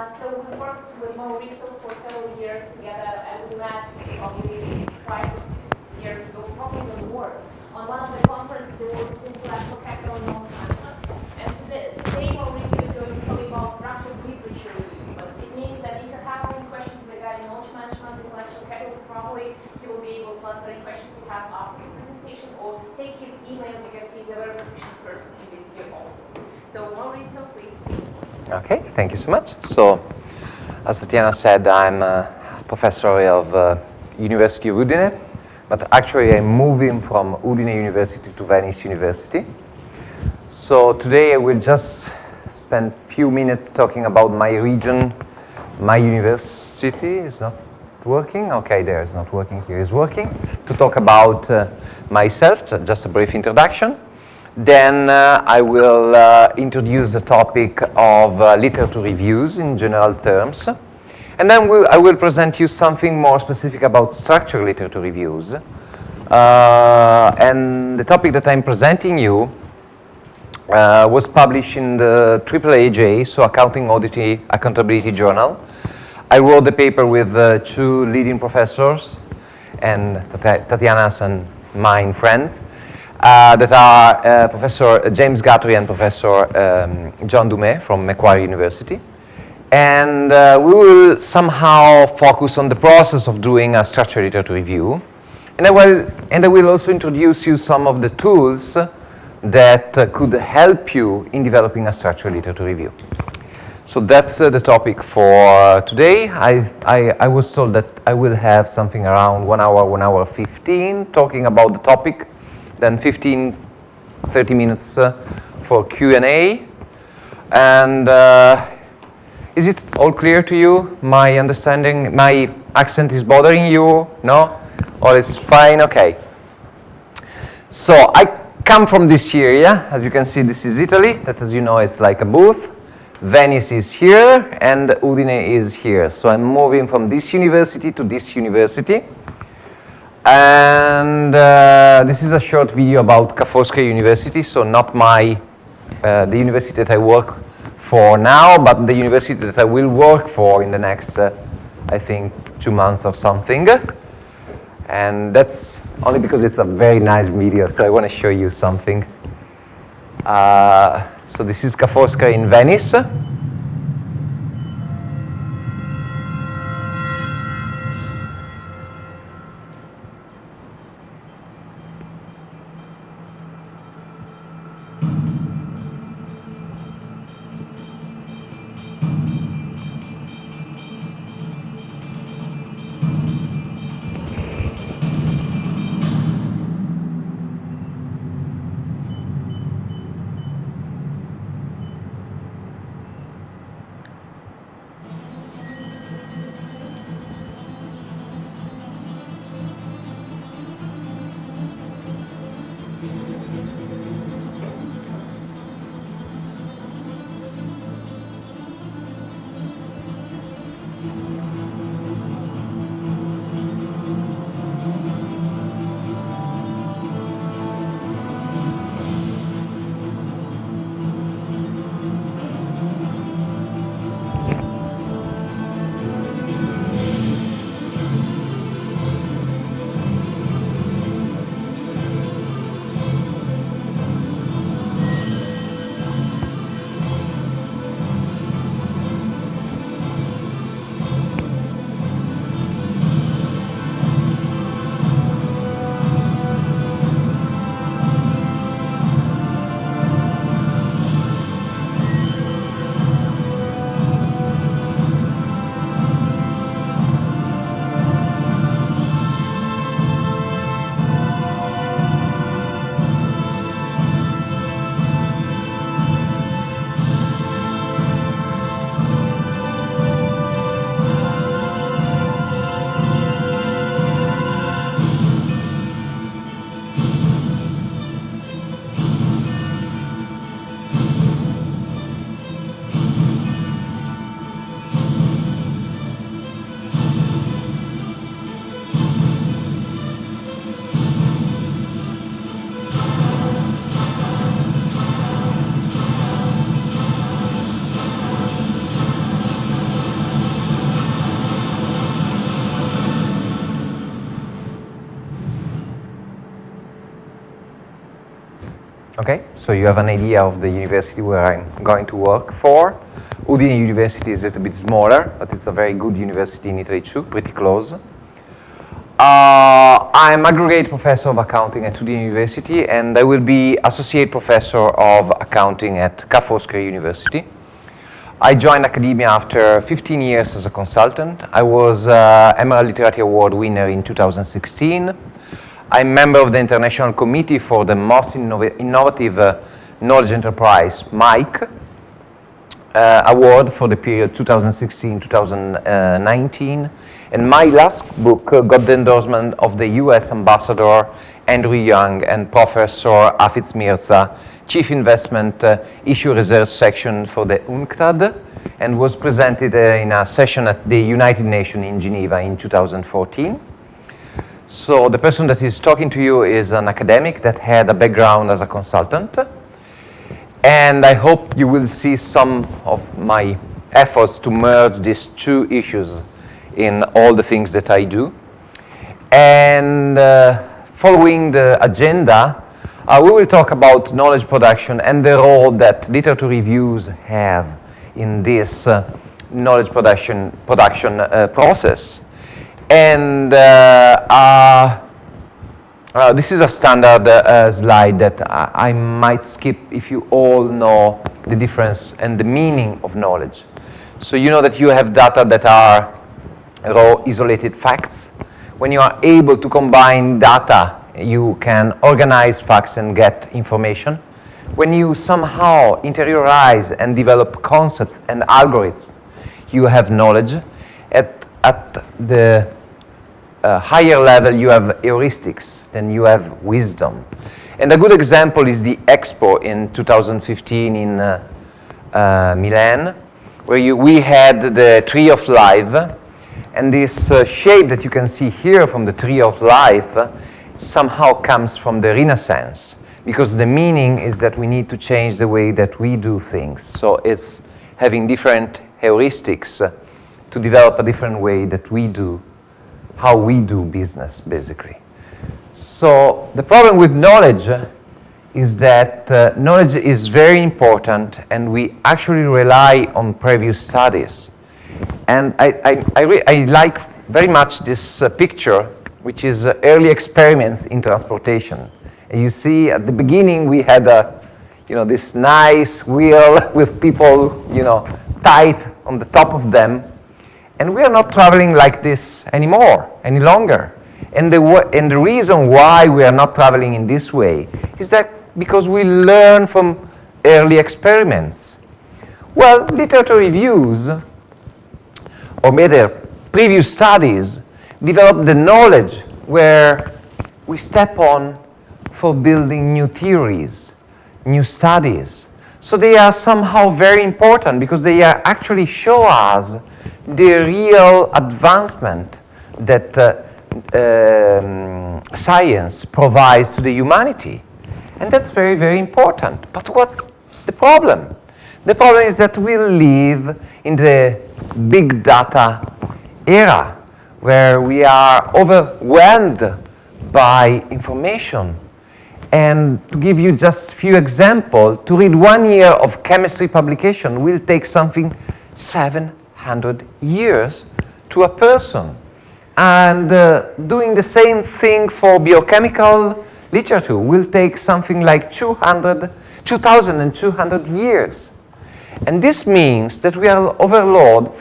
So we worked with Maurizio for several years together, and we met probably 5 or 6 years ago, probably even more, on one of the conferences that worked with intellectual capital and knowledge management. And today Maurizio is going to talk about structured literature review. But it means that if you have any questions regarding knowledge management, intellectual capital, probably he will be able to answer any questions you have after the presentation, or take his email because he's a very proficient person in this field also. So Maurizio, please. Okay, thank you so much. So, as Tatiana said, I'm a professor of University of Udine, but actually I'm moving from Udine University to Venice University. So today I will just spend a few minutes talking about my region, my university. Is not working? Okay, there is not working, here is working. To talk about myself, just a brief introduction. Then I will introduce the topic of literature reviews in general terms. And then I will present you something more specific about structured literature reviews. And the topic that I'm presenting you was published in the AAAJ, so Accounting Auditing Accountability Journal. I wrote the paper with 2 leading professors and Tatiana's and mine friends. That are Professor James Guthrie and Professor John Dumais from Macquarie University. And we will somehow focus on the process of doing a structured literature review. And I will also introduce you some of the tools that could help you in developing a structured literature review. So that's the topic for today. I was told that I will have something around 1 hour, 1 hour 15 talking about the topic. Then 15, 30 minutes for Q&A. And is it all clear to you? My understanding, my accent is bothering you? No? All is fine? Okay. So I come from this area. As you can see, this is Italy. That, as you know, it's like a booth. Venice is here, and Udine is here. So I'm moving from this university to this university. And this is a short video about Ca' Foscari University, so not the university that I work for now, but the university that I will work for in the next, I think, 2 months or something. And that's only because it's a very nice video, so I want to show you something. So this is Ca' Foscari in Venice. so you have an idea of the university where I'm going to work for. Udine University is a little bit smaller, but it's a very good university in Italy too, pretty close. I'm aggregate professor of accounting at Udine University, and I will be associate professor of accounting at Ca' Foscari University. I joined academia after 15 years as a consultant. I was Emerald Literati Award winner in 2016. I'm member of the International Committee for the Most Innovative Knowledge Enterprise, MIC, award for the period 2016-2019. And my last book got the endorsement of the US Ambassador Andrew Young and Professor Afitz Mirza, Chief Investment Issue Research Section for the UNCTAD, and was presented in a session at the United Nations in Geneva in 2014. So the person that is talking to you is an academic that had a background as a consultant. And I hope you will see some of my efforts to merge these two issues in all the things that I do. And following the agenda, we will talk about knowledge production and the role that literature reviews have in this knowledge production process. And this is a standard slide that I might skip if you all know the difference and the meaning of knowledge. So you know that you have data that are raw, isolated facts. When you are able to combine data, you can organize facts and get information. When you somehow interiorize and develop concepts and algorithms, you have knowledge. At the higher level, you have heuristics, then you have wisdom. And a good example is the Expo in 2015 in Milan, where we had the Tree of Life. And this shape that you can see here from the Tree of Life somehow comes from the Renaissance, because the meaning is that we need to change the way that we do things. So it's having different heuristics to develop a different way that we do, how we do business, basically. So the problem with knowledge is that knowledge is very important, and we actually rely on previous studies. And I like very much this picture, which is early experiments in transportation. And you see at the beginning we had this nice wheel with people tight on the top of them. And we are not traveling like this any longer. And the reason why we are not traveling in this way is that because we learn from early experiments. Well, literature reviews, or better, previous studies, develop the knowledge where we step on for building new theories, new studies. So they are somehow very important because they actually show us the real advancement that science provides to the humanity. And that's very, very important. But what's the problem? The problem is that we live in the big data era where we are overwhelmed by information. And to give you just a few examples, to read 1 year of chemistry publication will take something 700 years to a person. And doing the same thing for biochemical literature will take something like 2,200 years. And this means that we are overloaded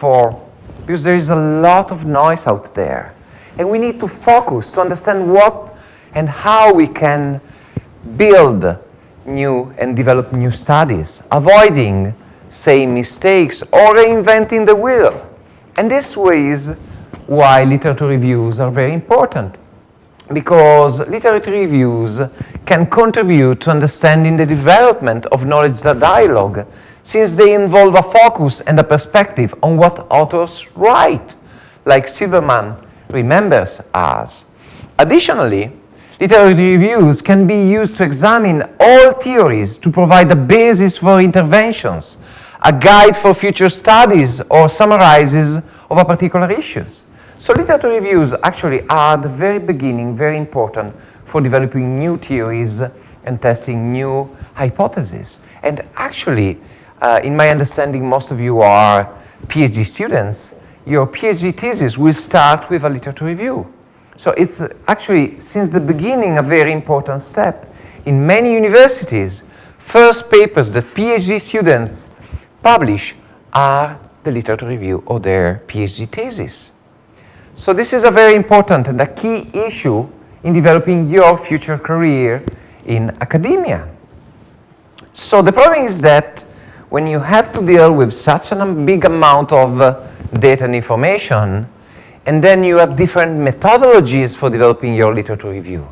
because there is a lot of noise out there. And we need to focus to understand what and how we can build new and develop new studies, avoiding same mistakes or reinventing the wheel. And this is why literature reviews are very important, because literature reviews can contribute to understanding the development of knowledge dialogue, since they involve a focus and a perspective on what authors write, like Silverman remembers us. Additionally, literary reviews can be used to examine all theories to provide a basis for interventions, a guide for future studies, or summarizes of a particular issues. So literature reviews actually are at the very beginning very important for developing new theories and testing new hypothesis. And actually, in my understanding, most of you are PhD students. Your PhD thesis will start with a literature review. So it's actually, since the beginning, a very important step. In many universities, first papers that PhD students publish are the literature review of their PhD thesis. So this is a very important and a key issue in developing your future career in academia. So the problem is that when you have to deal with such a big amount of data and information, and then you have different methodologies for developing your literature review.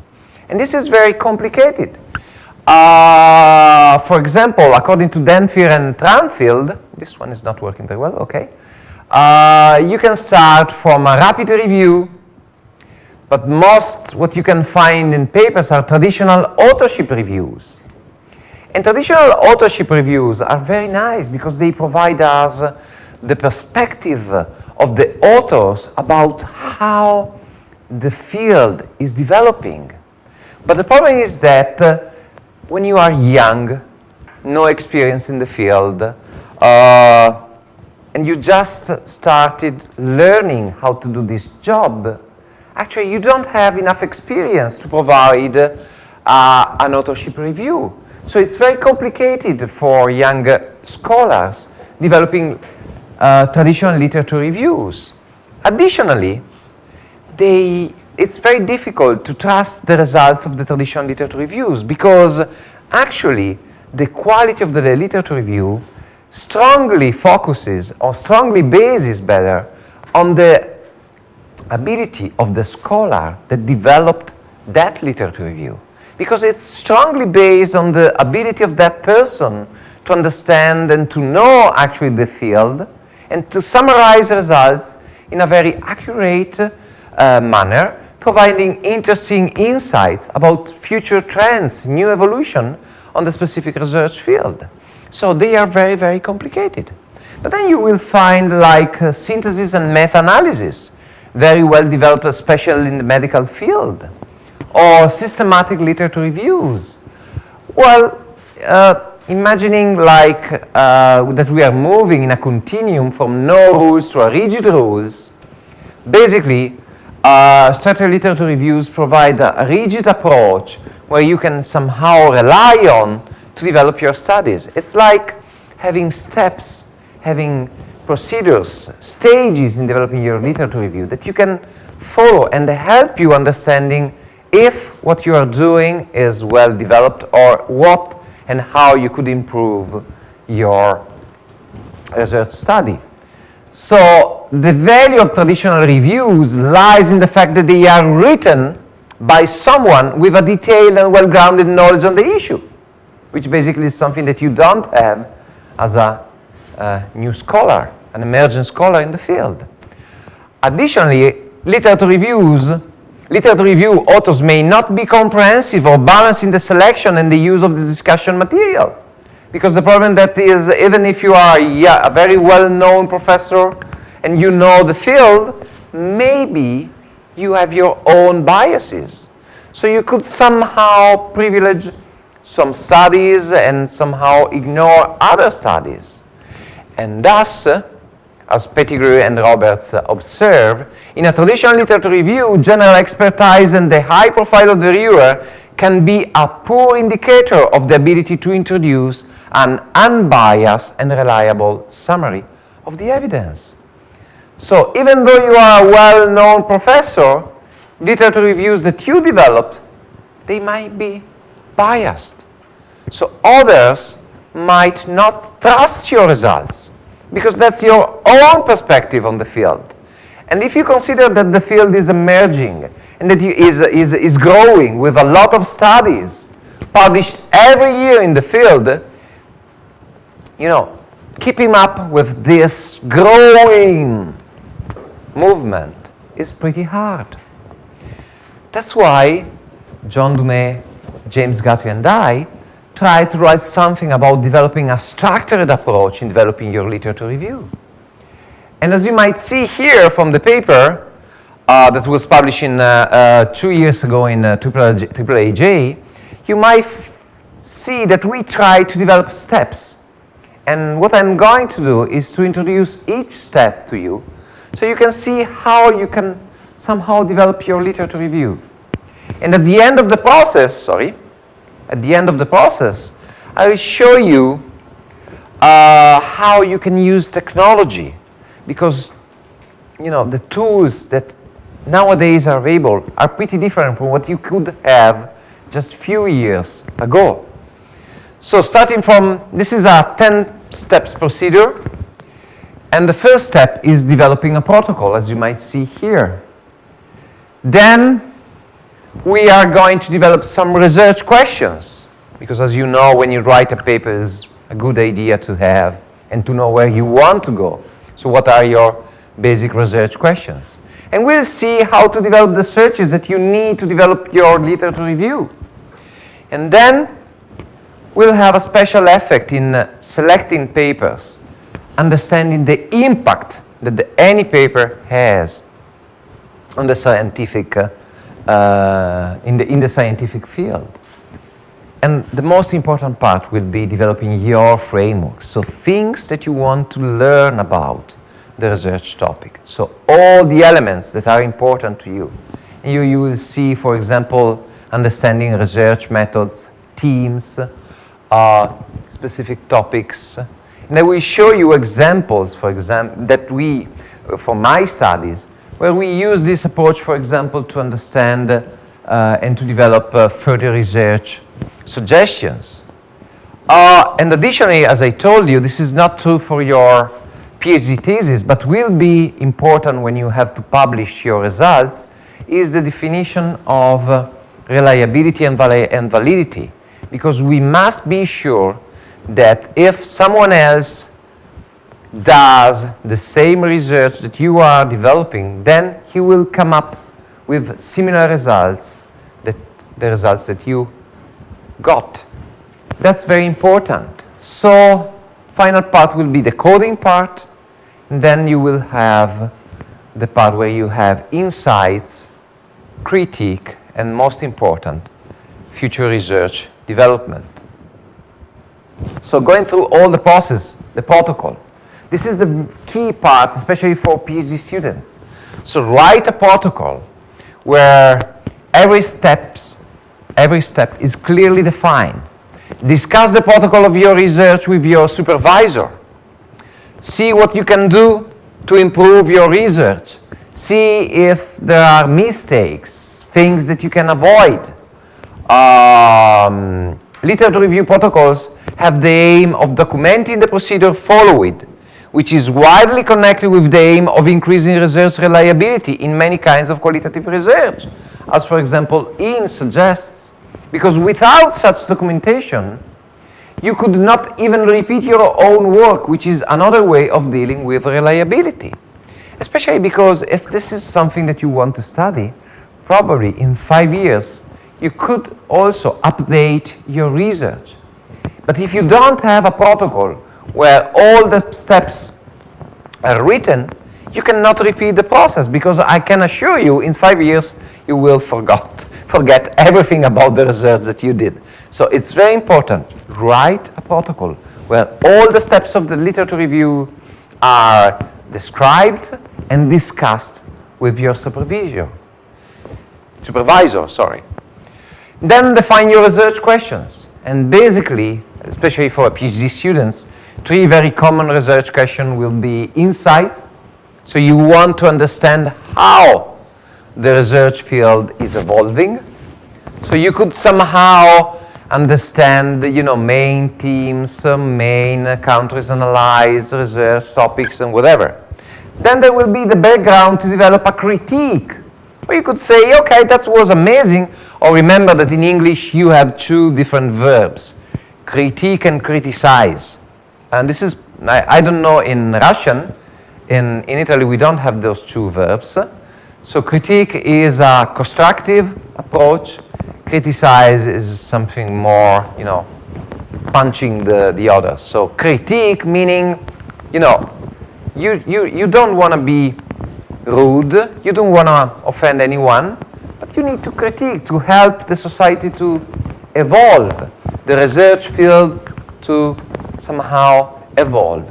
And this is very complicated. For example, according to Denfir and Tranfield, this one is not working very well, okay. You can start from a rapid review, but most what you can find in papers are traditional authorship reviews. And traditional authorship reviews are very nice because they provide us the perspective of the authors about how the field is developing. But the problem is that when you are young, no experience in the field, and you just started learning how to do this job, actually you don't have enough experience to provide an authorship review. So it's very complicated for young scholars developing traditional literature reviews. Additionally, it's very difficult to trust the results of the traditional literature reviews because actually the quality of the literature review strongly focuses or strongly bases better on the ability of the scholar that developed that literature review, because it's strongly based on the ability of that person to understand and to know actually the field and to summarize results in a very accurate manner, providing interesting insights about future trends, new evolution on the specific research field. So they are very, very complicated. But then you will find like synthesis and meta-analysis, very well developed, especially in the medical field, or systematic literature reviews. Well, imagining like that we are moving in a continuum from no rules to a rigid rules, basically structured literature reviews provide a rigid approach where you can somehow rely on to develop your studies. It's like having steps, having procedures, stages in developing your literature review that you can follow and help you understanding if what you are doing is well developed or what and how you could improve your research study. So the value of traditional reviews lies in the fact that they are written by someone with a detailed and well-grounded knowledge on the issue, which basically is something that you don't have as a new scholar, an emerging scholar in the field. Additionally, literature review authors may not be comprehensive or balanced in the selection and the use of the discussion material. Because the problem that is, even if you are a very well-known professor and you know the field, maybe you have your own biases. So you could somehow privilege some studies and somehow ignore other studies. And thus, as Pettigrew and Roberts observe, in a traditional literature review, general expertise and the high profile of the reviewer can be a poor indicator of the ability to introduce an unbiased and reliable summary of the evidence. So even though you are a well-known professor, literature reviews that you developed, they might be biased. So others might not trust your results because that's your own perspective on the field. And if you consider that the field is emerging and that is growing with a lot of studies published every year in the field, you know, keeping up with this growing movement is pretty hard. That's why John Dumais, James Guthrie, and I tried to write something about developing a structured approach in developing your literature review. And as you might see here from the paper that was published in 2 years ago in AAAJ, you might see that we try to develop steps. And what I'm going to do is to introduce each step to you so you can see how you can somehow develop your literature review. And at the end of the process, I will show you how you can use technology, because the tools that nowadays are available are pretty different from what you could have just few years ago. So starting from, this is a 10 steps procedure, and the first step is developing a protocol, as you might see here. Then we are going to develop some research questions, because as you know, when you write a paper, it's a good idea to have and to know where you want to go. So what are your basic research questions? And we'll see how to develop the searches that you need to develop your literature review. And then we'll have a special effect in selecting papers, understanding the impact that any paper has on the scientific, in the scientific field. And the most important part will be developing your framework, so things that you want to learn about the research topic. So all the elements that are important to you. You will see, for example, understanding research methods, themes, specific topics. And I will show you examples, for example, that for my studies, where we use this approach, for example, to understand and to develop further research suggestions. And additionally, as I told you, this is not true for your PhD thesis, but will be important when you have to publish your results, is the definition of reliability and validity. Because we must be sure that if someone else does the same research that you are developing, then he will come up with similar results, the results that you got. That's very important. So final part will be the coding part, and then you will have the part where you have insights, critique, and most important, future research development. So going through all the process, the protocol. This is the key part, especially for PhD students. So write a protocol where every step is clearly defined. Discuss the protocol of your research with your supervisor. See what you can do to improve your research. See if there are mistakes, things that you can avoid. Literature review protocols have the aim of documenting the procedure followed, which is widely connected with the aim of increasing research reliability in many kinds of qualitative research, as for example, Ian suggests. Because without such documentation, you could not even repeat your own work, which is another way of dealing with reliability. Especially because if this is something that you want to study, probably in 5 years, you could also update your research. But if you don't have a protocol where all the steps are written, you cannot repeat the process, because I can assure you in 5 years you will forget everything about the research that you did. So it's very important, write a protocol where all the steps of the literature review are described and discussed with your supervisor. Then define your research questions. And basically, especially for PhD students, 3 very common research questions will be insights. So you want to understand how the research field is evolving. So you could somehow understand, main themes, main countries analyzed, research topics, and whatever. Then there will be the background to develop a critique. Or you could say, okay, that was amazing. Or remember that in English you have 2 different verbs, critique and criticize. And this is, I don't know in Russian, in Italy we don't have those 2 verbs. So critique is a constructive approach. Criticize is something more, punching the other. So critique meaning, you don't want to be rude, you don't want to offend anyone, but you need to critique to help the society to evolve. the research field to somehow evolve.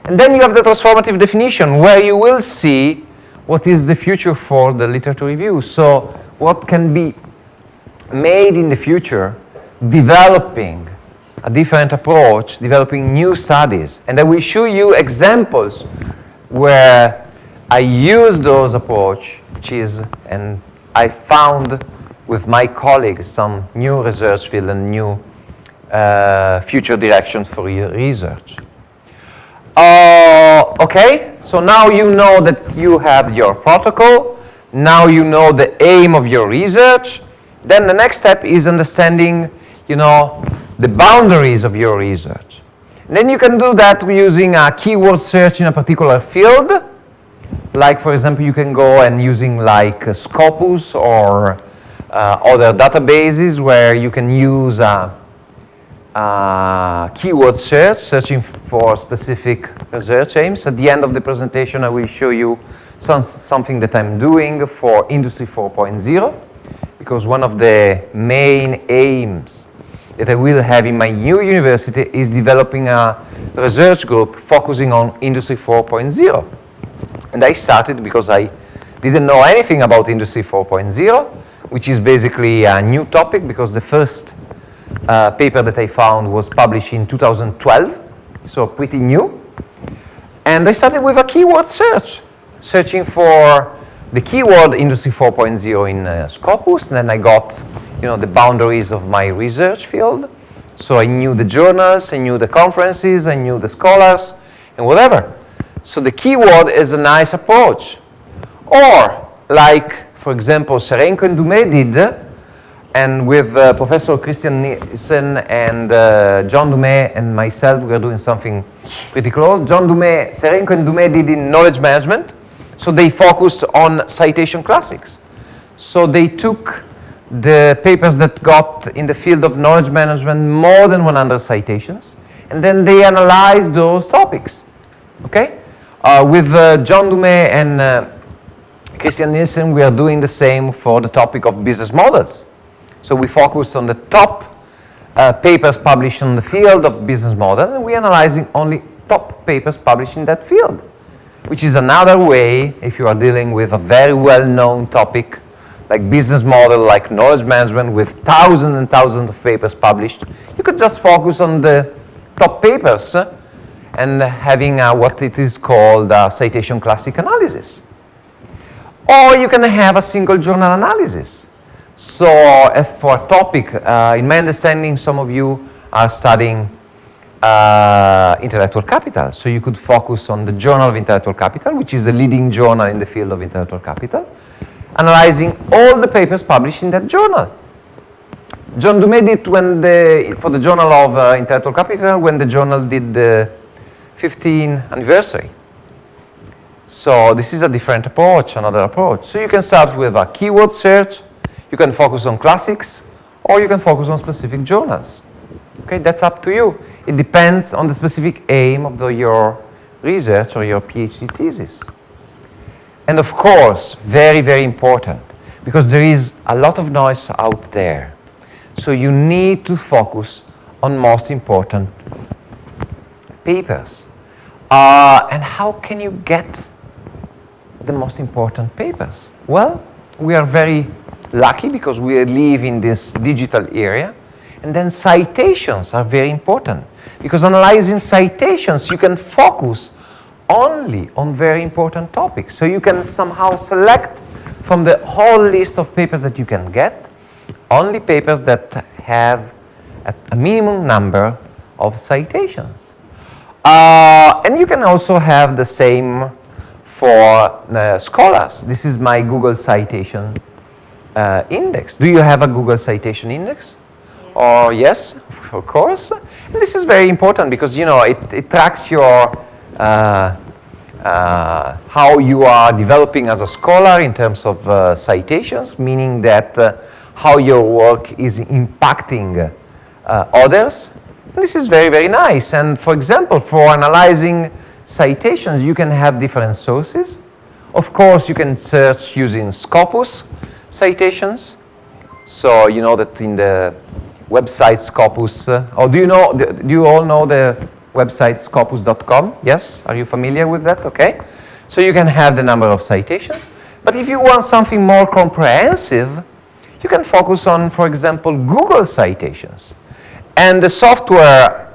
And then you have the transformative definition, where you will see what is the future for the literature review. So what can be made in the future, developing a different approach, developing new studies. And I will show you examples where I use those approaches, and I found with my colleagues some new research field and new future directions for your research. Okay, so now you know that you have your protocol. Now you know the aim of your research. Then the next step is understanding, the boundaries of your research. And then you can do that using a keyword search in a particular field. Like, for example, you can go and using like Scopus or other databases where you can use keyword search, searching for specific research aims. At the end of the presentation, I will show you something that I'm doing for Industry 4.0, because one of the main aims that I will have in my new university is developing a research group focusing on Industry 4.0. And I started because I didn't know anything about Industry 4.0, which is basically a new topic, because the first paper that I found was published in 2012, so pretty new. And I started with a keyword search, searching for the keyword Industry 4.0 in Scopus, and then I got the boundaries of my research field. So I knew the journals, I knew the conferences, I knew the scholars, and whatever. So the keyword is a nice approach. Or, like, for example, Serenko and Dumais did, and with Professor Christian Nielsen and John Dumais and myself, we are doing something pretty close. Serenko and Dumais did in knowledge management, so they focused on citation classics. So they took the papers that got in the field of knowledge management more than 100 citations, and then they analyzed those topics, okay? With John Dumais and Christian Nielsen, we are doing the same for the topic of business models. So we focused on the top papers published in the field of business model, and we're analyzing only top papers published in that field, which is another way, if you are dealing with a very well-known topic like business model, like knowledge management, with thousands and thousands of papers published, you could just focus on the top papers and having what it is called citation classic analysis. Or you can have a single journal analysis. So if for a topic, in my understanding, some of you are studying intellectual capital. So you could focus on the Journal of Intellectual Capital, which is the leading journal in the field of intellectual capital, analyzing all the papers published in that journal. John Dumais did for the Journal of Intellectual Capital when the journal did the 15th anniversary. So this is a different approach, another approach. So you can start with a keyword search, you can focus on classics, or you can focus on specific journals. Okay, that's up to you. It depends on the specific aim of your research or your PhD thesis. And of course, very, very important, because there is a lot of noise out there. So you need to focus on most important papers. And how can you get the most important papers? Well, we are very lucky because we live in this digital area, and then citations are very important, because analyzing citations you can focus only on very important topics. So you can somehow select from the whole list of papers that you can get only papers that have a minimum number of citations. And you can also have the same for scholars. This is my Google citation index. Do you have a Google citation index? Or yes, of course. And this is very important because it tracks your how you are developing as a scholar in terms of citations, meaning that how your work is impacting others. And this is very, very nice. And for example, for analyzing citations, you can have different sources. Of course, you can search using Scopus citations. So you know that in the website Scopus. Or do you all know the website scopus.com? Yes? Are you familiar with that? Okay. So you can have the number of citations. But if you want something more comprehensive, you can focus on, for example, Google citations. And the software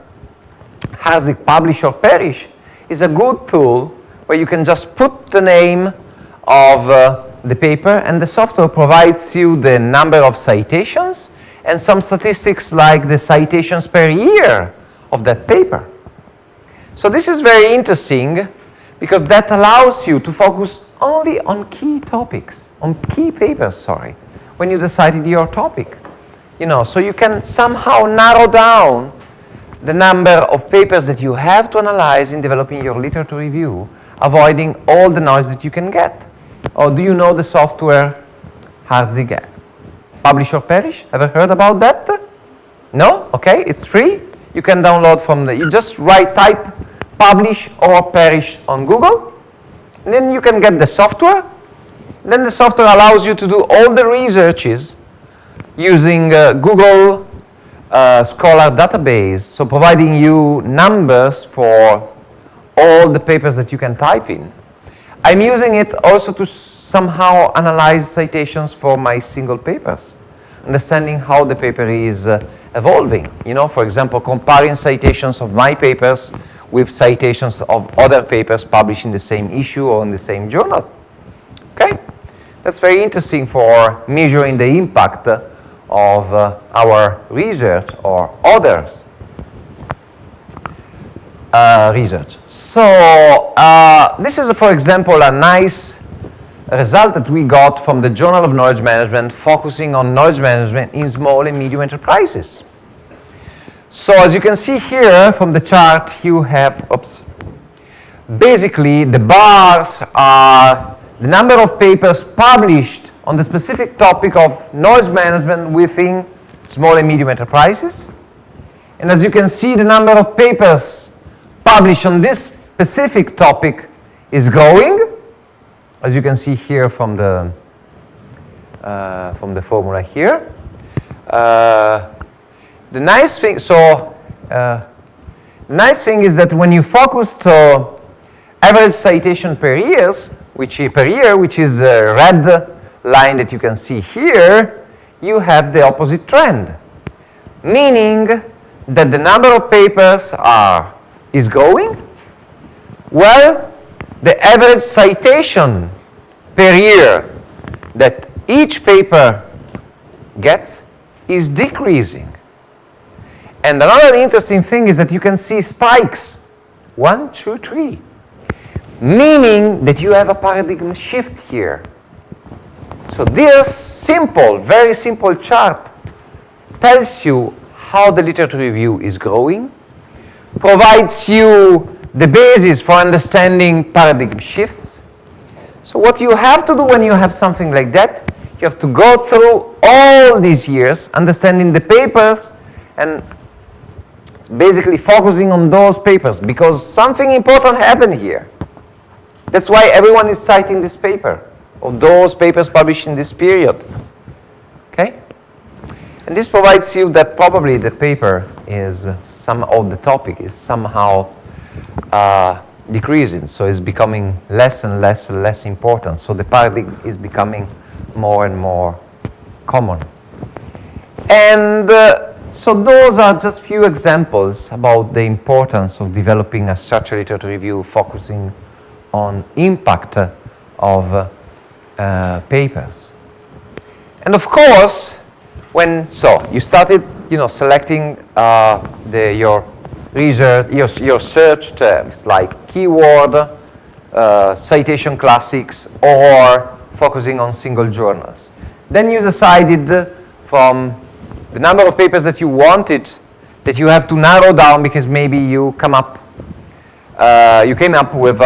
Harzik Publish or Perish is a good tool where you can just put the name of the paper, and the software provides you the number of citations and some statistics like the citations per year of that paper. So this is very interesting because that allows you to focus only on key topics, on key papers, sorry, when you decided your topic. So you can somehow narrow down the number of papers that you have to analyze in developing your literature review, avoiding all the noise that you can get. Or do you know the software Harzik Publish or Perish? Ever heard about that? No? Okay, it's free. You can download from you just type Publish or Perish on Google, and then you can get the software. Then the software allows you to do all the researches using Google Scholar database, so providing you numbers for all the papers that you can type in. I'm using it also to somehow analyze citations for my single papers, understanding how the paper is evolving. For example, comparing citations of my papers with citations of other papers published in the same issue or in the same journal. Okay? That's very interesting for measuring the impact of our research or others' research. So this is, for example, a nice result that we got from the Journal of Knowledge Management, focusing on knowledge management in small and medium enterprises. So as you can see here from the chart, you have, basically the bars are the number of papers published on the specific topic of knowledge management within small and medium enterprises. And as you can see, the number of papers published on this specific topic is growing, as you can see here from the formula here. The nice thing is that when you focus to average citation per year, which is the red line that you can see here, you have the opposite trend, meaning that the number of papers is growing, while the average citation per year that each paper gets is decreasing. And another interesting thing is that you can see spikes, 1, 2, 3, meaning that you have a paradigm shift here. So this simple, very simple chart tells you how the literature review is growing, provides you the basis for understanding paradigm shifts. So what you have to do when you have something like that, you have to go through all these years, understanding the papers and basically focusing on those papers, because something important happened here. That's why everyone is citing this paper, or those papers published in this period. Okay? And this provides you that probably the paper is the topic is somehow decreasing, so it's becoming less and less important. So the paradigm is becoming more and more common. And so those are just few examples about the importance of developing a structured literature review focusing on impact of papers. And of course, you started, selecting your research, your search terms like keyword, citation classics, or focusing on single journals. Then you decided from the number of papers that you wanted that you have to narrow down, because maybe you came up with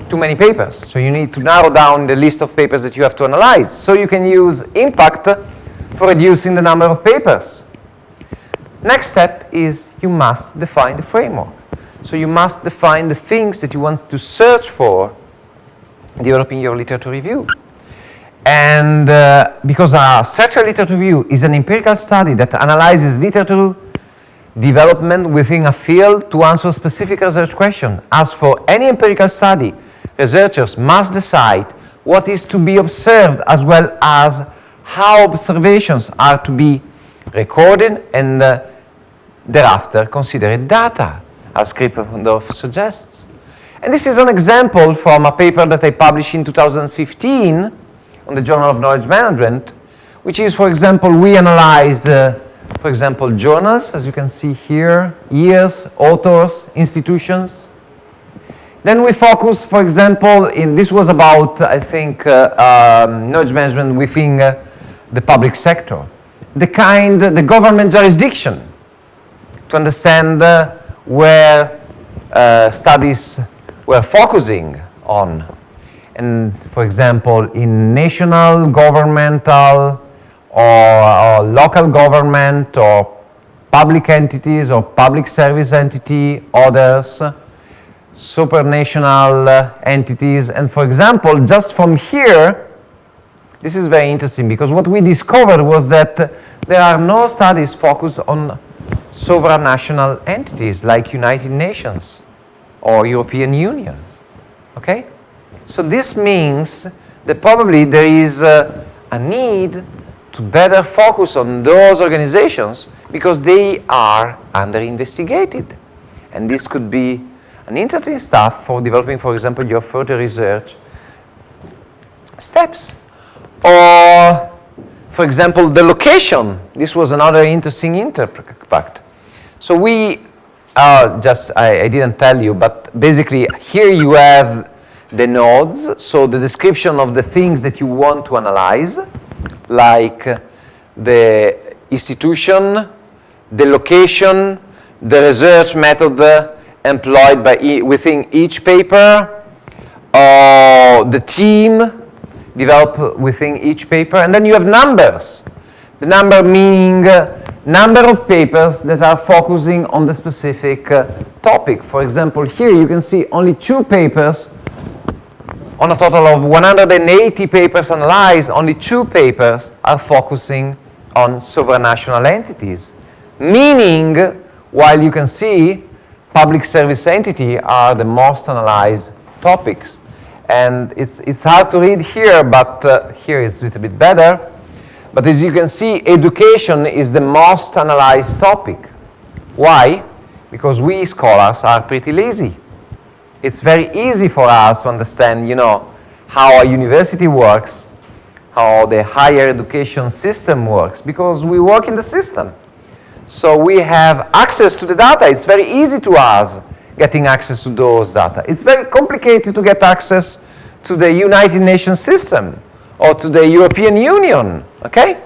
too many papers. So you need to narrow down the list of papers that you have to analyze. So you can use impact for reducing the number of papers. Next step is you must define the framework. So you must define the things that you want to search for developing your literature review. And because a structural literature review is an empirical study that analyzes literature development within a field to answer a specific research question. As for any empirical study, researchers must decide what is to be observed as well as how observations are to be recorded and thereafter considered data, as Krippendorf suggests. And this is an example from a paper that I published in 2015 on the Journal of Knowledge Management, which is, for example, we analyzed, for example, journals, as you can see here, years, authors, institutions. Then we focus, for example, this was about, I think, knowledge management within the public sector. The government jurisdiction, to understand where studies were focusing on. And for example, in national, governmental, or local government, or public entities, or public service entity, others, supranational entities. And for example, just from here, this is very interesting because what we discovered was that there are no studies focused on supranational entities like United Nations or European Union. Okay? So this means that probably there is a need to better focus on those organizations because they are under investigated. And this could be an interesting stuff for developing, for example, your further research steps. Or, for example, the location. This was another interesting impact. So we I didn't tell you, but basically here you have the nodes, so the description of the things that you want to analyze, like the institution, the location, the research method employed within each paper, the team developed within each paper, and then you have numbers. The number meaning number of papers that are focusing on the specific topic. For example, here you can see only 2 papers on a total of 180 papers analyzed. Only 2 papers are focusing on supranational entities, meaning while you can see public service entity are the most analyzed topics. And it's hard to read here, but here it's a little bit better. But as you can see, education is the most analyzed topic. Why? Because we scholars are pretty lazy. It's very easy for us to understand, how a university works, how the higher education system works, because we work in the system. So we have access to the data. It's very easy to us getting access to those data. It's very complicated to get access to the United Nations system or to the European Union, okay?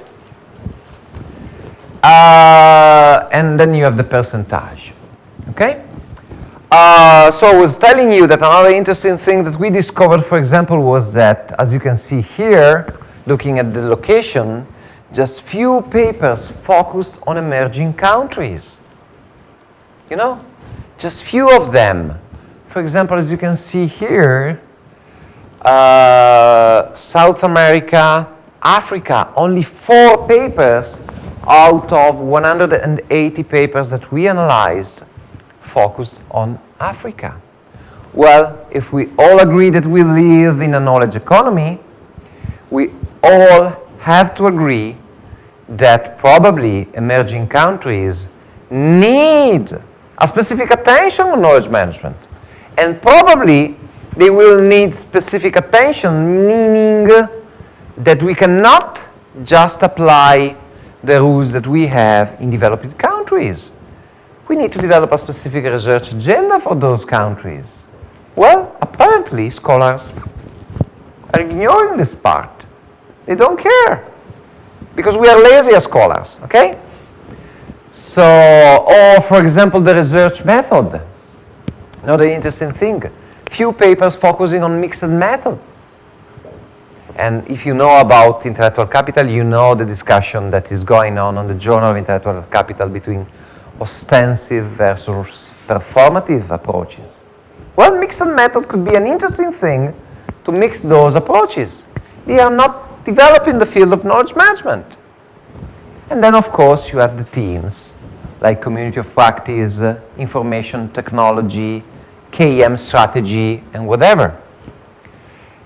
And then you have the percentage, okay? So I was telling you that another interesting thing that we discovered, for example, was that, as you can see here, looking at the location, just few papers focused on emerging countries. Just few of them. For example, as you can see here, South America, Africa, only 4 papers out of 180 papers that we analyzed focused on Africa. Well, if we all agree that we live in a knowledge economy, we all have to agree that probably emerging countries need a specific attention on knowledge management. And probably they will need specific attention, meaning that we cannot just apply the rules that we have in developing countries. We need to develop a specific research agenda for those countries. Well, apparently scholars are ignoring this part. They don't care because we are lazy as scholars, okay? So, or for example, the research method. Another interesting thing. Few papers focusing on mixed methods. And if you know about intellectual capital, you know the discussion that is going on the Journal of Intellectual Capital between ostensive versus performative approaches. Well, mixed method could be an interesting thing to mix those approaches. They are not develop in the field of knowledge management. And then, of course, you have the teams, like community of practice, information technology, KM strategy, and whatever.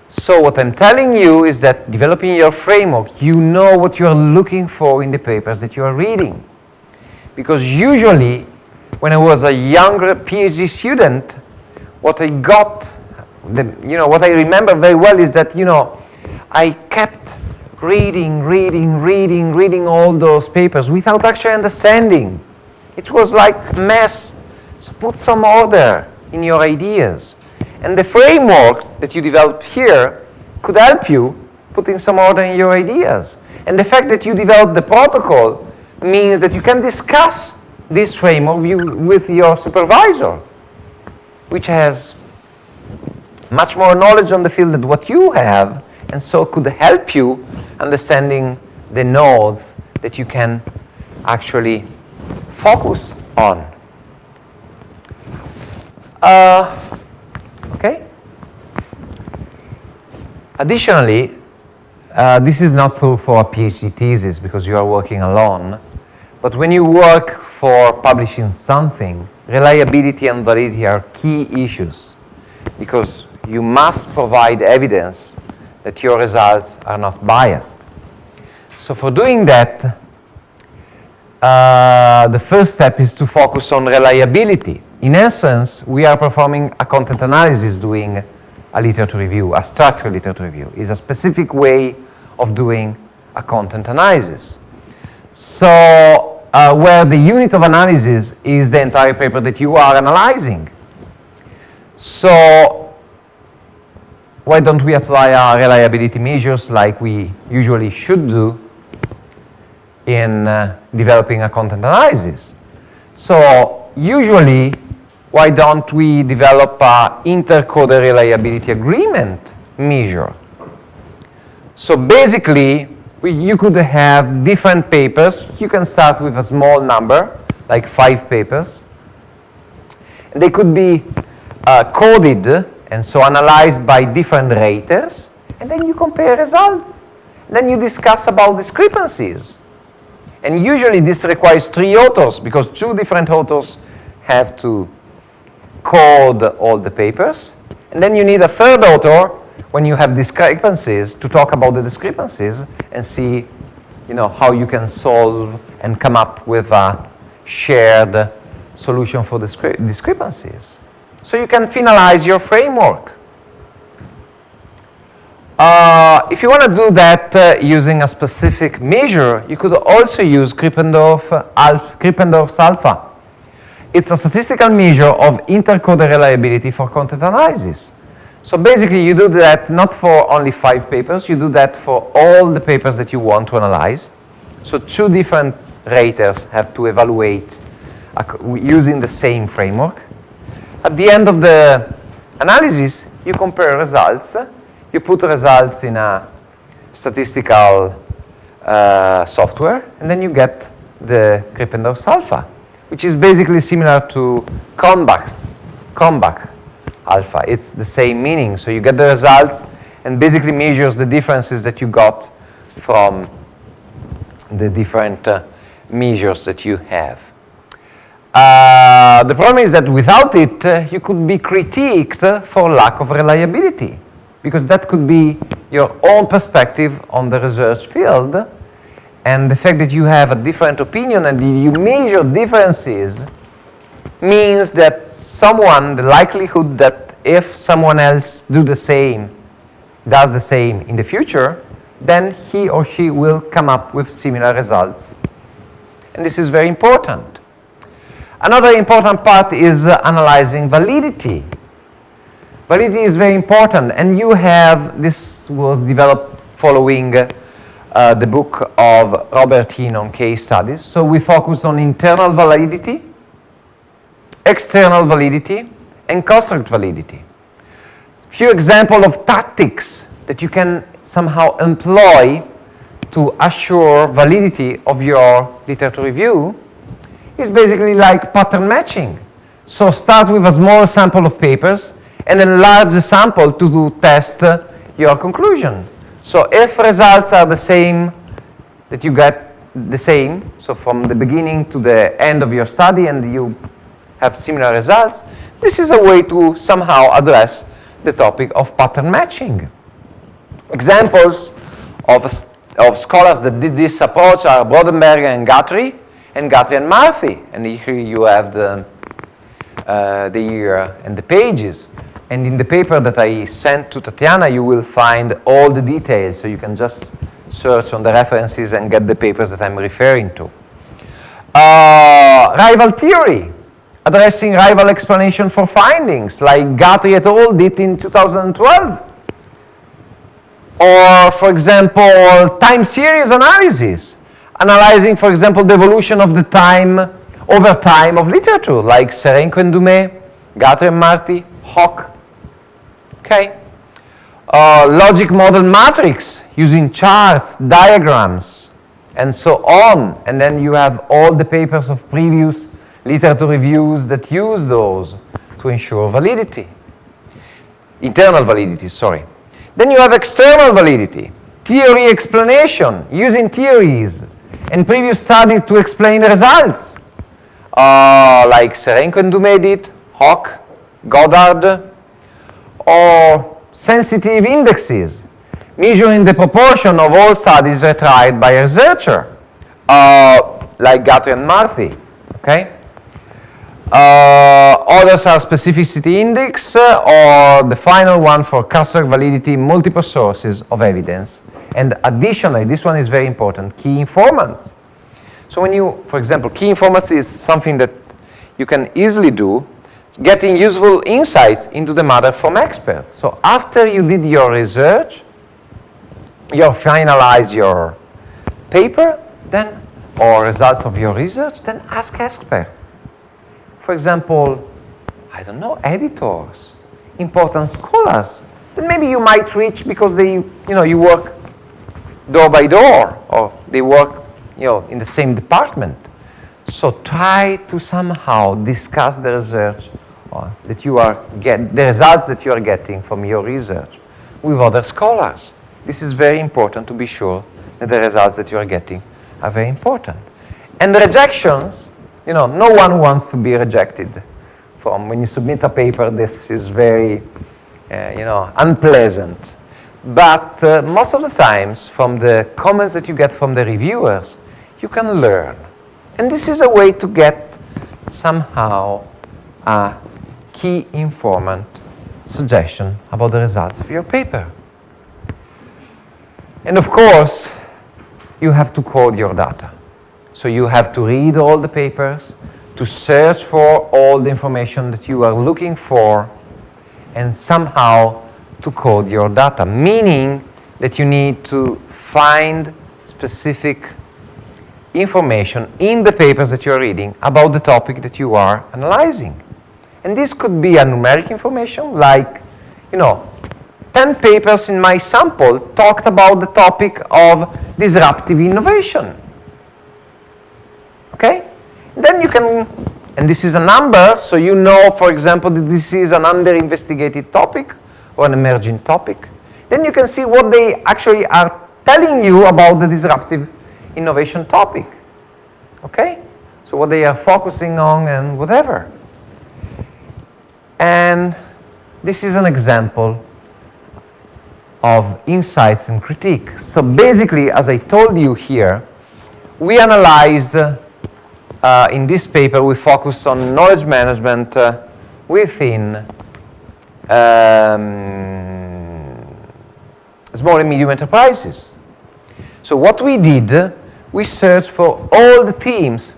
So what I'm telling you is that developing your framework, you know what you're looking for in the papers that you are reading. Because usually, when I was a younger PhD student, what I got, what I remember very well is that, I kept reading all those papers without actually understanding. It was like a mess. So put some order in your ideas. And the framework that you develop here could help you putting some order in your ideas. And the fact that you develop the protocol means that you can discuss this framework with your supervisor, which has much more knowledge on the field than what you have, and so could help you understanding the nodes that you can actually focus on. Okay? Additionally, this is not true for a PhD thesis because you are working alone, but when you work for publishing something, reliability and validity are key issues because you must provide evidence that your results are not biased. So for doing that, the first step is to focus on reliability. In essence, we are performing a content analysis doing a literature review, a structured literature review. It's a specific way of doing a content analysis. So where the unit of analysis is the entire paper that you are analyzing. So why don't we apply our reliability measures like we usually should do in developing a content analysis? So usually, why don't we develop an intercoder reliability agreement measure? So basically, you could have different papers. You can start with a small number, like 5 papers. And they could be coded and so analyzed by different raters. And then you compare results. Then you discuss about discrepancies. And usually this requires 3 authors because 2 different authors have to code all the papers. And then you need a 3rd author when you have discrepancies to talk about the discrepancies and see how you can solve and come up with a shared solution for discrepancies. So you can finalize your framework. If you want to do that using a specific measure, you could also use Krippendorf's alpha. It's a statistical measure of intercoder reliability for content analysis. So basically, you do that not for only 5 papers, you do that for all the papers that you want to analyze. So 2 different raters have to evaluate using the same framework. At the end of the analysis, you compare results. You put results in a statistical software, and then you get the Krippendorf's alpha, which is basically similar to Cronbach's alpha. It's the same meaning. So you get the results and basically measures the differences that you got from the different measures that you have. The problem is that without it, you could be critiqued for lack of reliability, because that could be your own perspective on the research field, and the fact that you have a different opinion and you measure differences means that the likelihood that if someone else does the same in the future, then he or she will come up with similar results. And this is very important. Another important part is analyzing validity. Validity is very important, and this was developed following the book of Robert Hinn on case studies. So we focus on internal validity, external validity, and construct validity. Few examples of tactics that you can somehow employ to assure validity of your literature review is basically like pattern matching. So start with a small sample of papers and enlarge the sample to test your conclusion. So if results are the same, that you get the same, so from the beginning to the end of your study and you have similar results, this is a way to somehow address the topic of pattern matching. Examples of scholars that did this approach are Brodenberger and Guthrie and Murphy. And here you have the year and the pages. And in the paper that I sent to Tatiana, you will find all the details, so you can just search on the references and get the papers that I'm referring to. Rival theory, addressing rival explanation for findings, like Guthrie et al. Did in 2012. Or, for example, time series analysis, analyzing, for example, the evolution of the time, over time of literature, like Serenko and Dumais, Guthrie and Marty, Hock. Okay. Logic model matrix, using charts, diagrams, and so on. And then you have all the papers of previous literature reviews that use those to ensure validity. Internal validity, sorry. Then you have external validity, theory explanation, using theories and previous studies to explain the results, like Serenko and Dumais did, Hock, Goddard, or sensitive indexes, measuring the proportion of all studies retried by a researcher, like Guthrie and Murphy, okay? Others are specificity index, or the final one for cluster validity, multiple sources of evidence. And additionally, this one is very important, key informants. So when you, for example, key informants is something that you can easily do, getting useful insights into the matter from experts. So after you did your research, you finalize your paper, then, or results of your research, then ask experts. For example, I don't know, editors, important scholars, then maybe you might reach because they, you work door by door, or they work, in the same department. So try to somehow discuss the research that you are the results that you are getting from your research with other scholars. This is very important to be sure that the results that you are getting are very important. And the rejections, no one wants to be rejected. From when you submit a paper, this is very, unpleasant. But most of the times, from the comments that you get from the reviewers, you can learn. And this is a way to get somehow a key informant suggestion about the results of your paper. And of course, you have to code your data. So you have to read all the papers, to search for all the information that you are looking for, and somehow to code your data, meaning that you need to find specific information in the papers that you are reading about the topic that you are analyzing. And this could be a numeric information, like, 10 papers in my sample talked about the topic of disruptive innovation. Okay? Then you can, and this is a number, so you know, for example, that this is an under-investigated topic or an emerging topic. Then you can see what they actually are telling you about the disruptive innovation topic. Okay? So what they are focusing on and whatever. And this is an example of insights and critique. So basically, as I told you here, we analyzed, in this paper, we focused on knowledge management within small and medium enterprises. So what we did, we searched for all the themes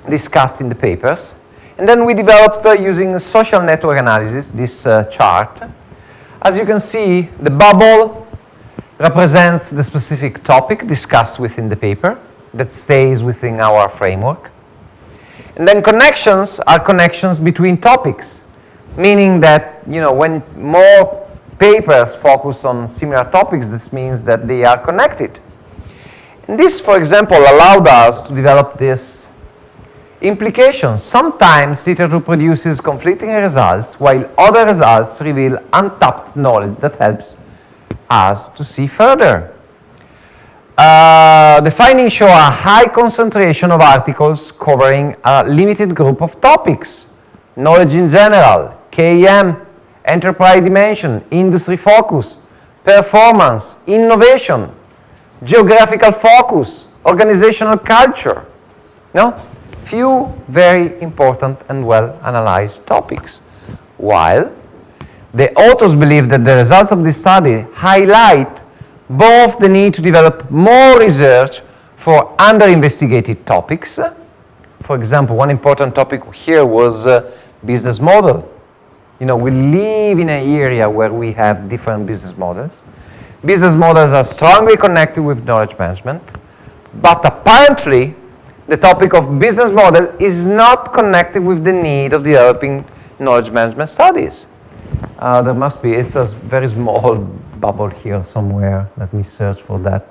discussed in the papers, and then we developed, using social network analysis, this chart. As you can see, the bubble represents the specific topic discussed within the paper that stays within our framework. And then connections are connections between topics, meaning that, when more papers focus on similar topics, this means that they are connected. And this, for example, allowed us to develop this implication. Sometimes literature produces conflicting results, while other results reveal untapped knowledge that helps us to see further. The findings show a high concentration of articles covering a limited group of topics: knowledge in general, KEM, enterprise dimension, industry focus, performance, innovation, geographical focus, organizational culture. No? Few very important and well analyzed topics. While the authors believe that the results of this study highlight both the need to develop more research for under-investigated topics. For example, one important topic here was business model. You know, we live in an area where we have different business models. Business models are strongly connected with knowledge management, but apparently the topic of business model is not connected with the need of developing knowledge management studies. There must be, it's a very small bubble here somewhere. Let me search for that.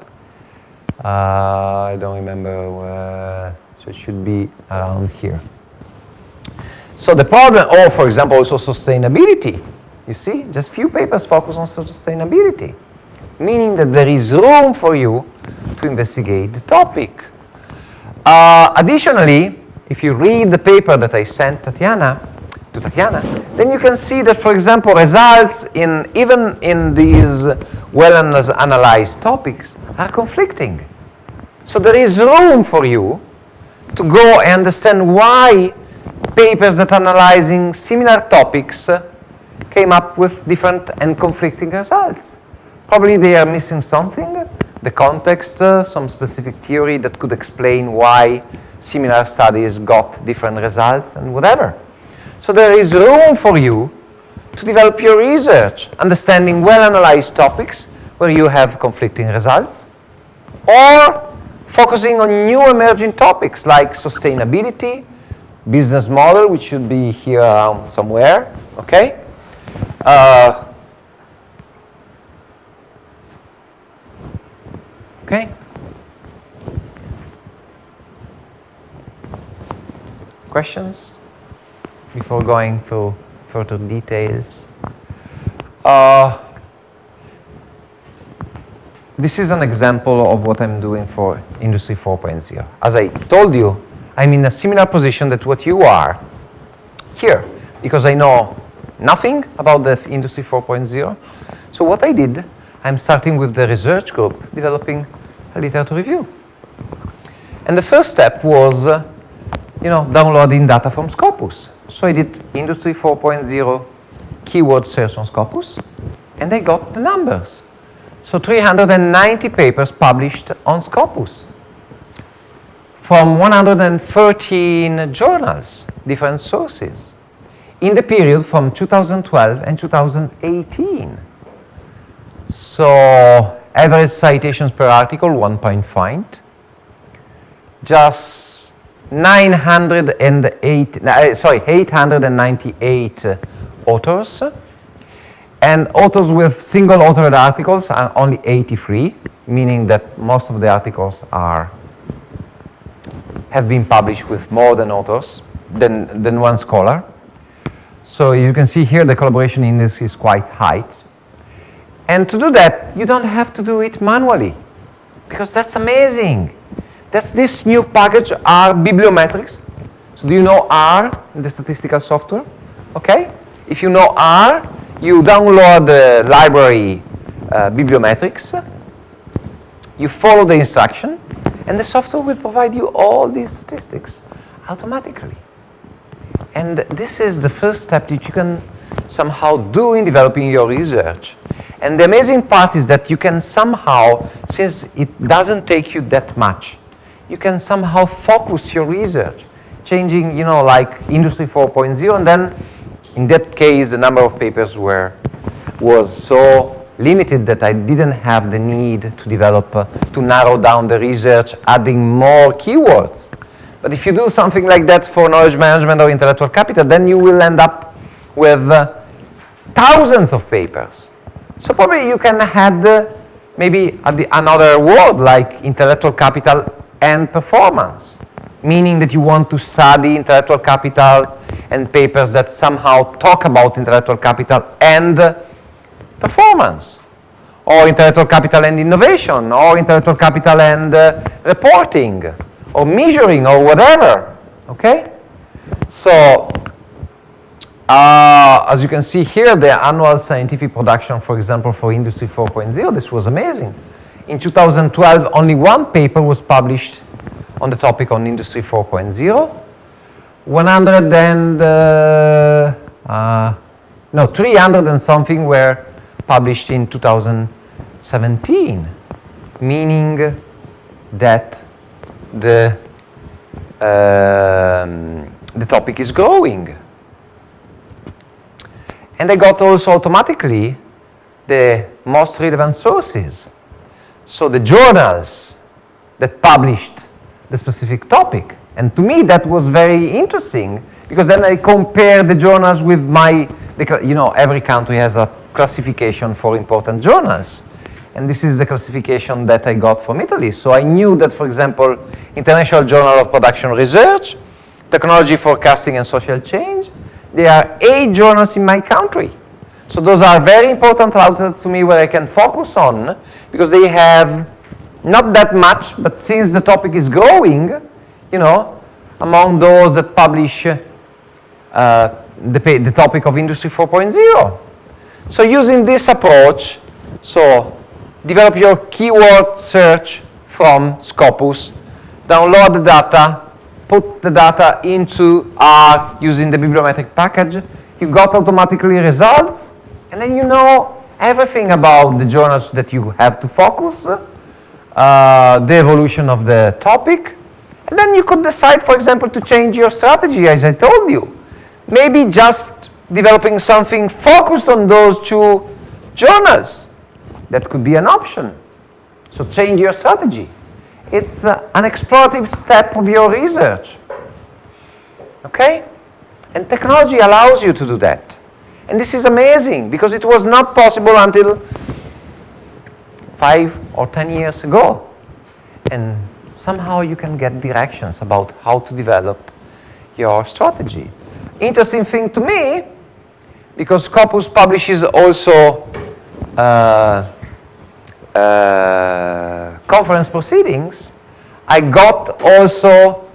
I don't remember where, so it should be around here. So the problem, or for example, also sustainability. You see, just few papers focus on sustainability, meaning that there is room for you to investigate the topic. Additionally, if you read the paper that I sent to Tatiana, then you can see that, for example, results even in these well-analyzed topics are conflicting. So there is room for you to go and understand why papers that are analyzing similar topics came up with different and conflicting results. Probably they are missing something, the context, some specific theory that could explain why similar studies got different results and whatever. So there is room for you to develop your research, understanding well-analyzed topics where you have conflicting results, or focusing on new emerging topics like sustainability, business model, which should be here somewhere, okay? Okay? Questions before going through further details? This is an example of what I'm doing for Industry 4.0. As I told you, I'm in a similar position that what you are here, because I know nothing about the Industry 4.0. So what I did, I'm starting with the research group, developing a literature review. And the first step was, downloading data from Scopus. So I did Industry 4.0 keyword search on Scopus, and I got the numbers. So 390 papers published on Scopus from 113 journals, different sources, in the period from 2012 and 2018. So average citations per article, 1.5. Just 898 authors, and authors with single authored articles are only 83, meaning that most of the articles have been published with more than one scholar. So you can see here the collaboration index is quite high. And to do that, you don't have to do it manually, because that's amazing. That's this new package, R bibliometrics. So do you know R in the statistical software? Okay. If you know R, you download the library bibliometrics. You follow the instruction, and the software will provide you all these statistics automatically. And this is the first step that you can somehow do in developing your research. And the amazing part is that you can somehow, since it doesn't take you that much, you can somehow focus your research, changing, like Industry 4.0, and then in that case, the number of papers was so limited that I didn't have the need to develop, to narrow down the research, adding more keywords. But if you do something like that for knowledge management or intellectual capital, then you will end up with thousands of papers. So probably you can add maybe another word like intellectual capital and performance, meaning that you want to study intellectual capital and papers that somehow talk about intellectual capital and performance. or intellectual capital and innovation, or intellectual capital and reporting, or measuring, or whatever, okay? So, as you can see here, the annual scientific production, for example, for Industry 4.0, this was amazing. In 2012, only one paper was published on the topic on Industry 4.0. 300 and something were published in 2017, meaning that the topic is growing. And I got also automatically the most relevant sources. So the journals that published the specific topic. And to me that was very interesting, because then I compare the journals with every country has a classification for important journals. And this is the classification that I got from Italy. So I knew that, for example, International Journal of Production Research, Technology Forecasting and Social Change, there are 8 journals in my country. So those are very important outlets to me where I can focus on, because they have not that much, but since the topic is growing, among those that publish the topic of Industry 4.0. So using this approach, so develop your keyword search from Scopus, download the data, put the data into R using the bibliometric package, you got automatically results, and then you know everything about the journals that you have to focus, the evolution of the topic, and then you could decide, for example, to change your strategy, as I told you. Maybe just developing something focused on those 2 journals. That could be an option. So change your strategy. It's an explorative step of your research. Okay? And technology allows you to do that. And this is amazing, because it was not possible until 5 or 10 years ago. And somehow you can get directions about how to develop your strategy. Interesting thing to me, because Scopus publishes also conference proceedings, I got also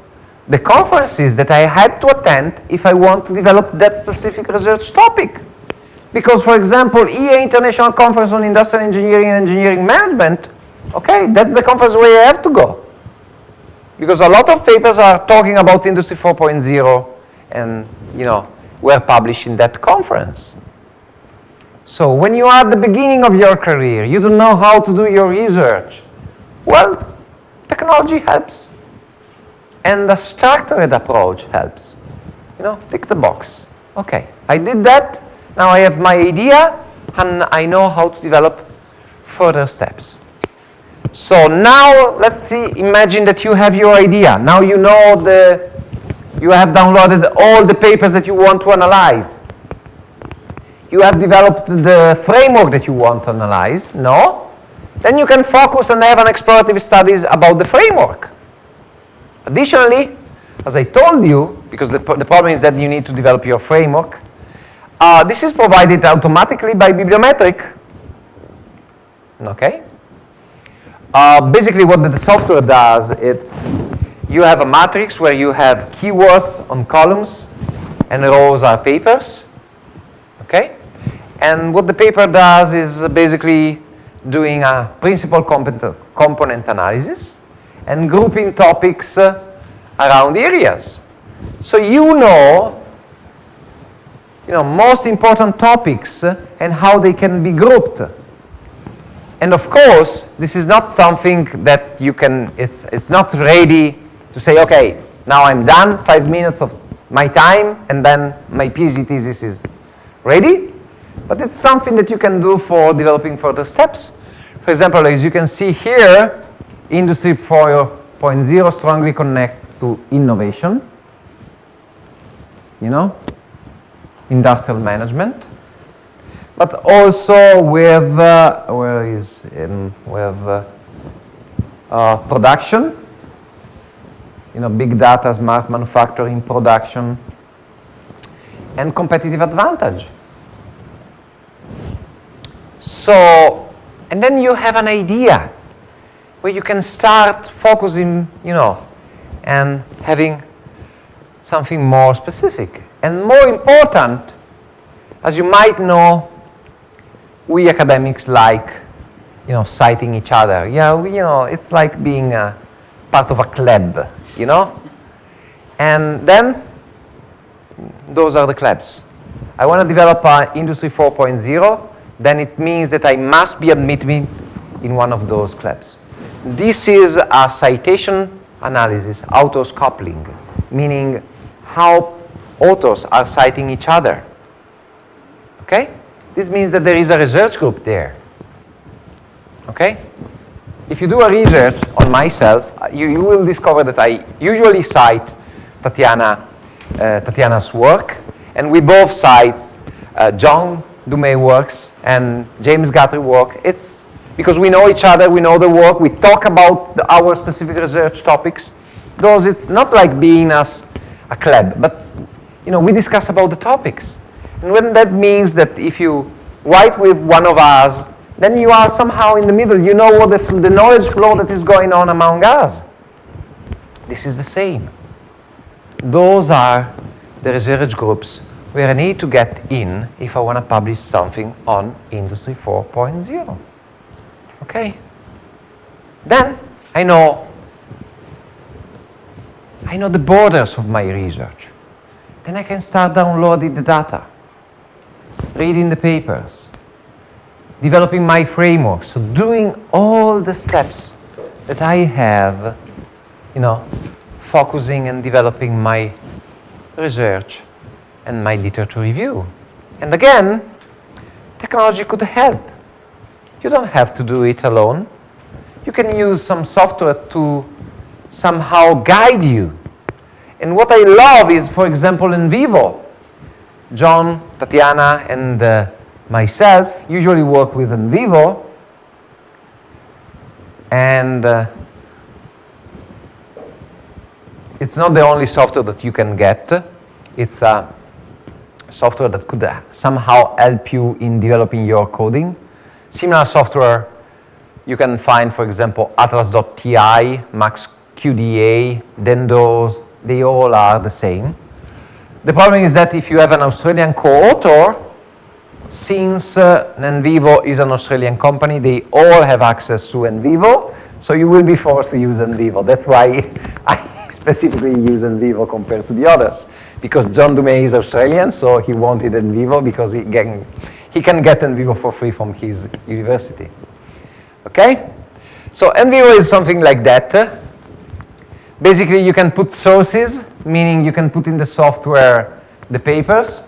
the conferences that I had to attend if I want to develop that specific research topic. Because, for example, EA International Conference on Industrial Engineering and Engineering Management, okay, that's the conference where I have to go. Because a lot of papers are talking about Industry 4.0 and, were published in that conference. So when you are at the beginning of your career, you don't know how to do your research. Well, technology helps. And a structured approach helps. Tick the box. Okay, I did that. Now I have my idea, and I know how to develop further steps. So now, let's see, imagine that you have your idea. Now you have downloaded all the papers that you want to analyze. You have developed the framework that you want to analyze. No? Then you can focus and have an explorative studies about the framework. Additionally, as I told you, because the problem is that you need to develop your framework, this is provided automatically by bibliometric. Okay? Basically what the software does, it's you have a matrix where you have keywords on columns and rows are papers. Okay? And what the paper does is basically doing a principal component analysis and grouping topics around areas. So most important topics and how they can be grouped. And of course, this is not something that you can, it's not ready to say, okay, now I'm done, 5 minutes of my time, and then my PhD thesis is ready. But it's something that you can do for developing further steps. For example, as you can see here, Industry 4.0 strongly connects to innovation, industrial management, but also with production, big data, smart manufacturing, production, and competitive advantage. So And then you have an idea where you can start focusing, and having something more specific. And more important, as you might know, we academics like, citing each other. Yeah, it's like being part of a club, And then, those are the clubs. I want to develop Industry 4.0, then it means that I must be admitted in one of those clubs. This is a citation analysis, authors coupling, meaning how authors are citing each other. Okay? This means that there is a research group there. Okay? If you do a research on myself, you will discover that I usually cite Tatiana's work, and we both cite John Dumais works and James Guthrie work. It's because we know each other, we know the work, we talk about our specific research topics. Those, it's not like being as a club, but we discuss about the topics. And when that means that if you write with one of us, then you are somehow in the middle. You know what the knowledge flow that is going on among us. This is the same. Those are the research groups where I need to get in if I want to publish something on Industry 4.0. Okay? Then I know the borders of my research. Then I can start downloading the data, reading the papers, developing my framework. So doing all the steps that I have, focusing and developing my research and my literature review. And again, technology could help. You don't have to do it alone. You can use some software to somehow guide you. And what I love is, for example, in Vivo, John, Tatiana, and myself usually work with NVivo, and it's not the only software that you can get. It's a software that could somehow help you in developing your coding. Similar software you can find, for example, Atlas.ti, MaxQDA, Dendos, they all are the same. The problem is that if you have an Australian co-author, since NVivo is an Australian company, they all have access to NVivo, so you will be forced to use NVivo. That's why I specifically use NVivo compared to the others, because John Dumais is Australian, so he wanted NVivo because he can get NVivo for free from his university. Okay? So NVivo is something like that. Basically, you can put sources, meaning you can put in the software the papers.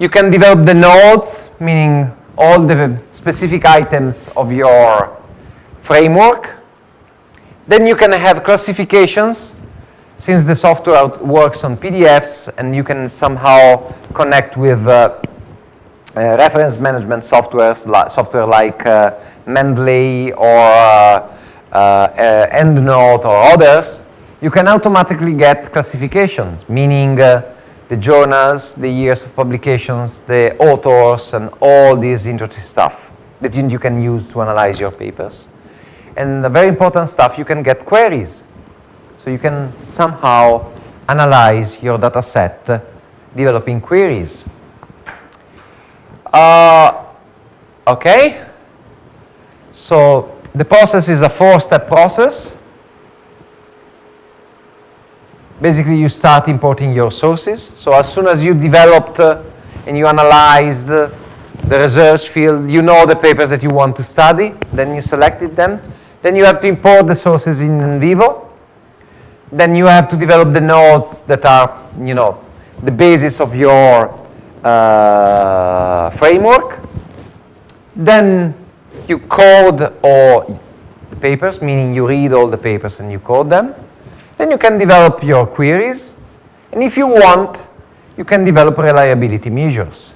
You can develop the nodes, meaning all the specific items of your framework. Then you can have classifications, since the software works on PDFs, and you can somehow connect with reference management software like Mendeley or EndNote or others. You can automatically get classifications, meaning the journals, the years of publications, the authors, and all this interesting stuff that you can use to analyze your papers. And the very important stuff, you can get queries. So you can somehow analyze your data set, developing queries. Okay? So the process is a 4-step process. Basically, you start importing your sources. So as soon as you developed and you analyzed the research field, you know the papers that you want to study, then you selected them. Then you have to import the sources in NVivo. Then you have to develop the nodes that are, the basis of your framework. Then you code all the papers, meaning you read all the papers and you code them. Then you can develop your queries. And if you want, you can develop reliability measures.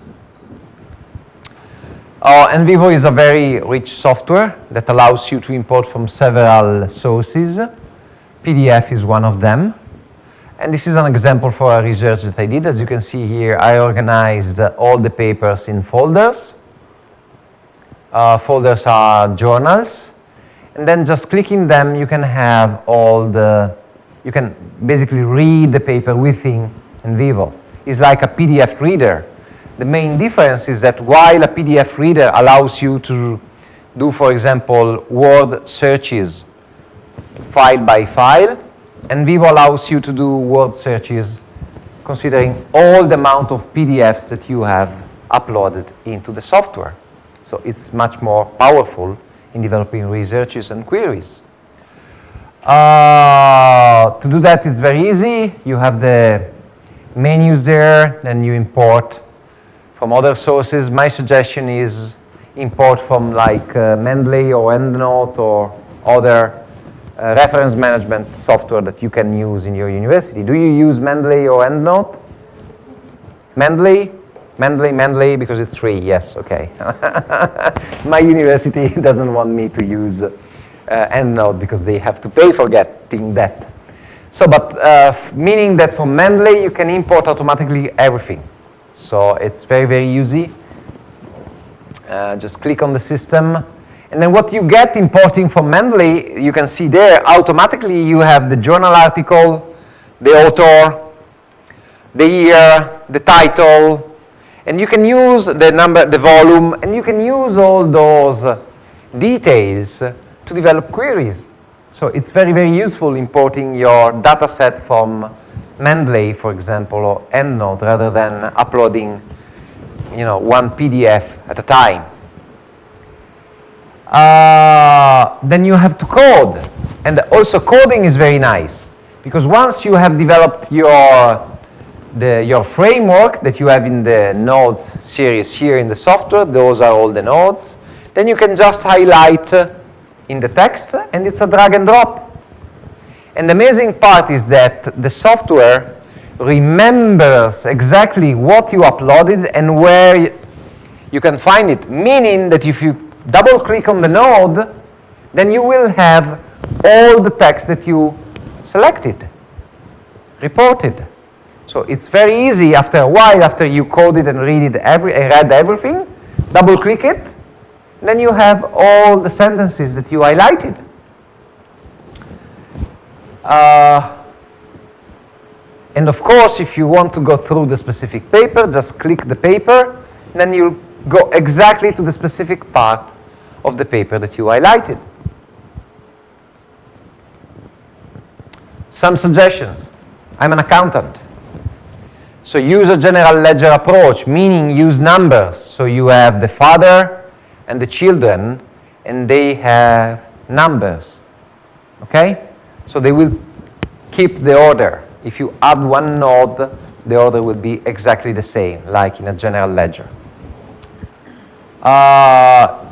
NVivo is a very rich software that allows you to import from several sources. PDF is one of them. And this is an example for a research that I did. As you can see here, I organized all the papers in folders. folders are journals. And then just clicking them, you can have you can basically read the paper within NVivo. It's like a PDF reader. The main difference is that while a PDF reader allows you to do, for example, word searches file by file, NVivo allows you to do word searches considering all the amount of PDFs that you have uploaded into the software. So it's much more powerful in developing researches and queries. To do that is very easy. You have the menus there, then you import from other sources. My suggestion is import from like Mendeley or EndNote or other reference management software that you can use in your university. Do you use Mendeley or EndNote? Mendeley? Mendeley, because it's free, yes, okay. My university doesn't want me to use EndNote because they have to pay for getting that. So, but meaning that from Mendeley you can import automatically everything. So it's very, very easy. Just click on the system. And then what you get importing from Mendeley, you can see there, automatically you have the journal article, the author, the year, the title, and you can use the number, the volume, and you can use all those details to develop queries. So it's very, very useful importing your data set from Mendeley, for example, or EndNote, rather than uploading, one PDF at a time. Then you have to code. And also coding is very nice, because once you have developed your framework that you have in the nodes series here in the software, those are all the nodes, then you can just highlight in the text, and it's a drag and drop. And the amazing part is that the software remembers exactly what you uploaded and where you can find it, meaning that if you double click on the node, then you will have all the text that you selected, reported. So it's very easy after a while, after you coded and read everything, double click it, then you have all the sentences that you highlighted. And of course, if you want to go through the specific paper, just click the paper, and then you'll go exactly to the specific part of the paper that you highlighted. Some suggestions. I'm an accountant. So use a general ledger approach, meaning use numbers. So you have the father and the children, and they have numbers. Okay? So they will keep the order. If you add one node, the order will be exactly the same, like in a general ledger.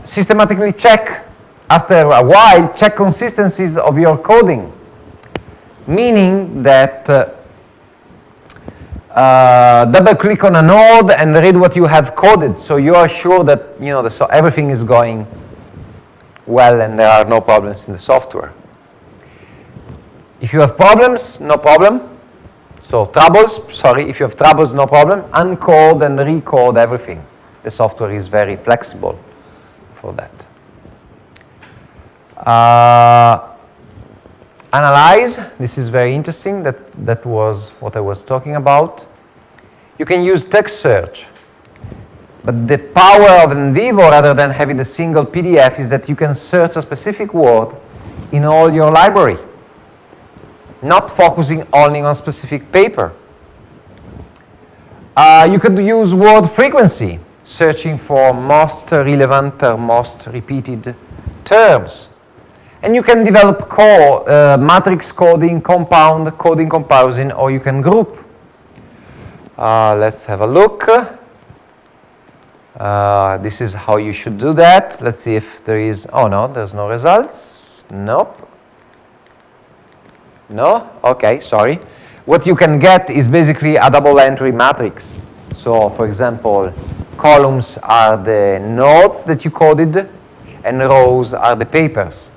Systematically check, after a while, check consistencies of your coding. Meaning that double click on a node and read what you have coded, so you are sure that so everything is going well and there are no problems in the software. If you have problems, no problem. So if you have troubles, no problem. Uncode and recode everything. The software is very flexible for that. Analyze, this is very interesting, that was what I was talking about. You can use text search, but the power of NVivo, rather than having a single PDF, is that you can search a specific word in all your library, not focusing only on specific paper. You could use word frequency, searching for most relevant or most repeated terms. And you can develop matrix coding, compound coding comparison, or you can group. Let's have a look. This is how you should do that. Let's see if there is, oh no, there's no results. Nope. No? Okay, sorry. What you can get is basically a double entry matrix. So, for example, columns are the nodes that you coded, and rows are the papers.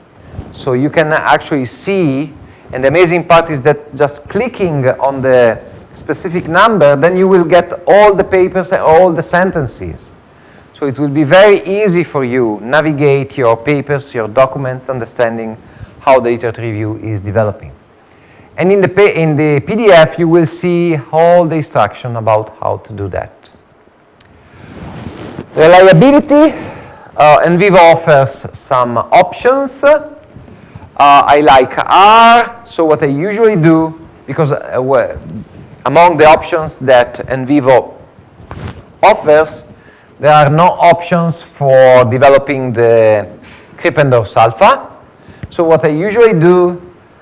So you can actually see, and the amazing part is that just clicking on the specific number, then you will get all the papers and all the sentences. So it will be very easy for you navigate your papers, your documents, understanding how the literature review is developing. And in the PDF, you will see all the instruction about how to do that. Reliability, NVivo offers some options. I like R, so what I usually do, because among the options that NVivo offers, there are no options for developing the Krippendorff's alpha. So what I usually do,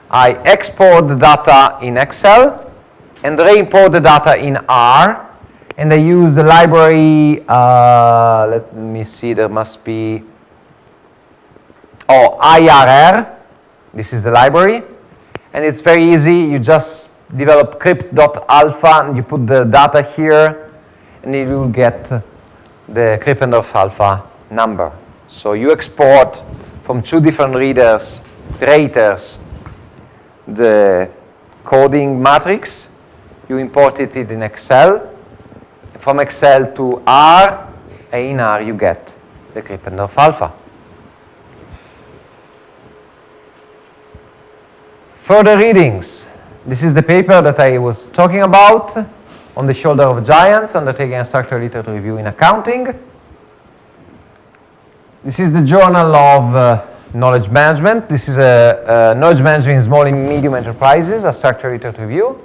I export the data in Excel and re-import the data in R, and I use the library, let me see, there must be, IRR, this is the library, and it's very easy. You just develop crypt.alpha and you put the data here, and you will get the Krippendorff alpha number. So you export from two different raters the coding matrix, you import it in Excel, from Excel to R, and in R you get the Krippendorff alpha. Further readings. This is the paper that I was talking about, On the Shoulder of Giants, Undertaking a Structural Literature Review in Accounting. This is the Journal of Knowledge Management. This is a Knowledge Management in Small and Medium Enterprises, a Structural Literature Review.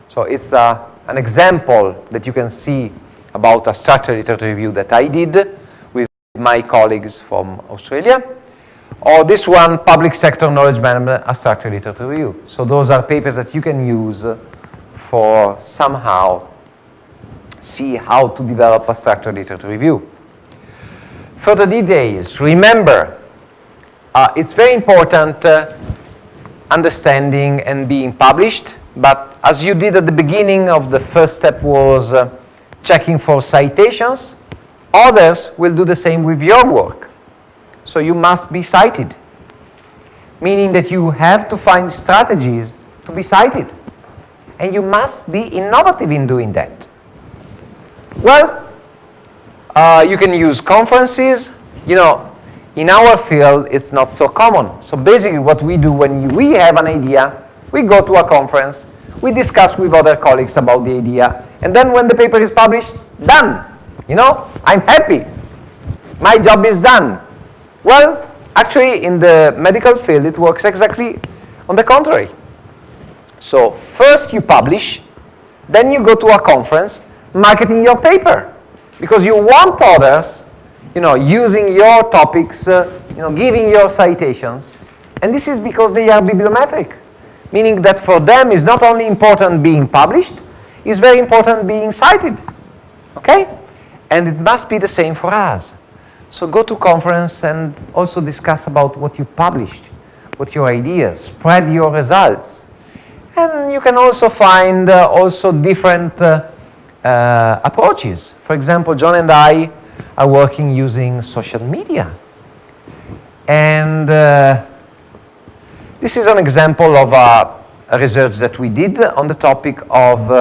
So it's an example that you can see about a structural literature review that I did with my colleagues from Australia. Or this one, Public Sector Knowledge Management, a structural literature review. So those are papers that you can use for somehow see how to develop a structural literature review. Further details, remember, it's very important understanding and being published, but as you did at the beginning of the first step was checking for citations, others will do the same with your work. So you must be cited, meaning that you have to find strategies to be cited. And you must be innovative in doing that. Well, you can use conferences. You know, in our field, it's not so common. So basically what we do when we have an idea, we go to a conference, we discuss with other colleagues about the idea, and then when the paper is published, done. You know, I'm happy. My job is done. Well, actually, in the medical field, it works exactly on the contrary. So first you publish, then you go to a conference marketing your paper, because you want others, you know, using your topics, you know, giving your citations, and this is because they are bibliometric, meaning that for them it's not only important being published, it's very important being cited, okay? And it must be the same for us. So go to conference and also discuss about what you published, what your ideas, spread your results. And you can also find also different approaches. For example, John and I are working using social media. And this is an example of a research that we did on the topic of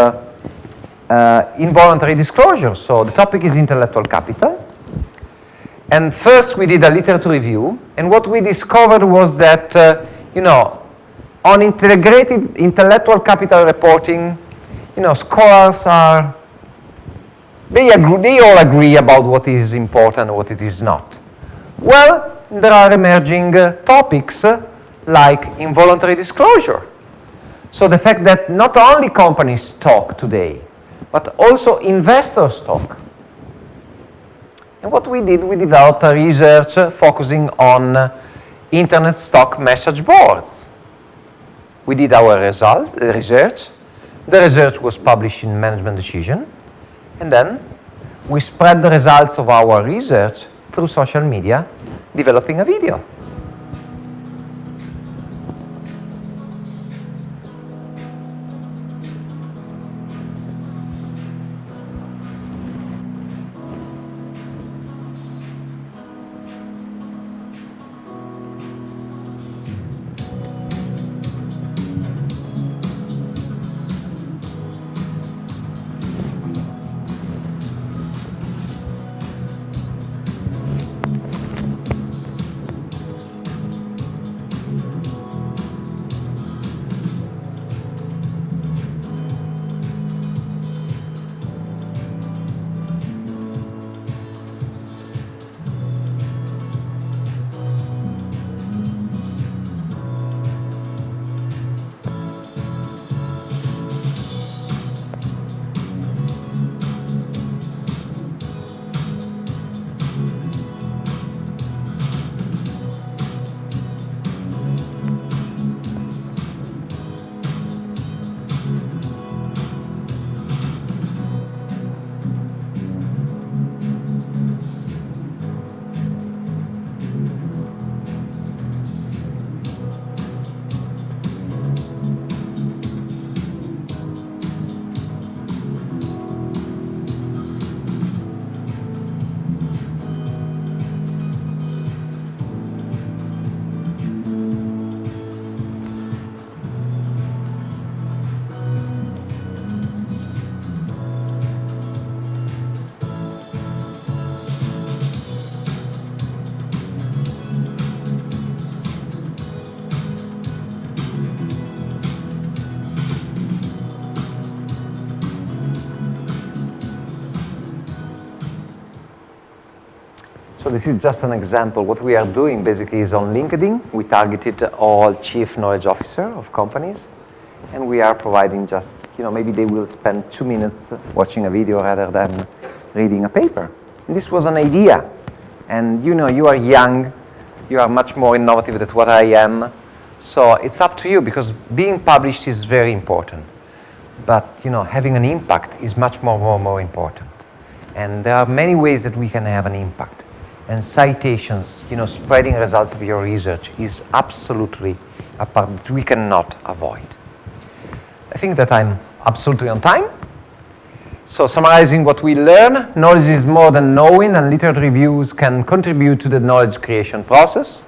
involuntary disclosure. So the topic is intellectual capital. And first we did a literature review, and what we discovered was that, you know, on integrated intellectual capital reporting, you know, scholars are, they all agree about what is important and what it is not. Well, there are emerging topics like involuntary disclosure. So the fact that not only companies talk today, but also investors talk. And what we did, we developed a research focusing on internet stock message boards. We did our research. The research was published in Management Decision. And then we spread the results of our research through social media, developing a video. this is just an example. What we are doing basically is on LinkedIn. We targeted all chief knowledge officer of companies, and we are providing just, maybe they will spend 2 minutes watching a video rather than reading a paper. And this was an idea. And you are young, you are much more innovative than what I am. So it's up to you, because being published is very important. But having an impact is much more important. And there are many ways that we can have an impact. And citations, spreading results of your research is absolutely a part that we cannot avoid. I think that I'm absolutely on time. So summarizing what we learn, knowledge is more than knowing, and literature reviews can contribute to the knowledge creation process.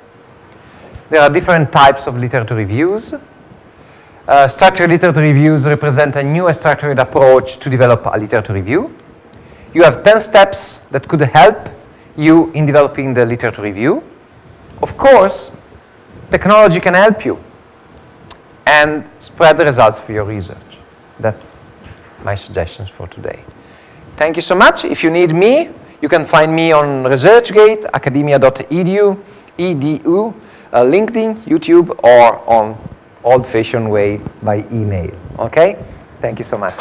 There are different types of literature reviews. Structured literature reviews represent a new and structured approach to develop a literature review. You have 10 steps that could help you in developing the literature review. Of course, technology can help you and spread the results of your research. That's my suggestions for today. Thank you so much. If you need me, you can find me on ResearchGate, academia.edu, LinkedIn, YouTube, or on old-fashioned way by email. Okay? Thank you so much.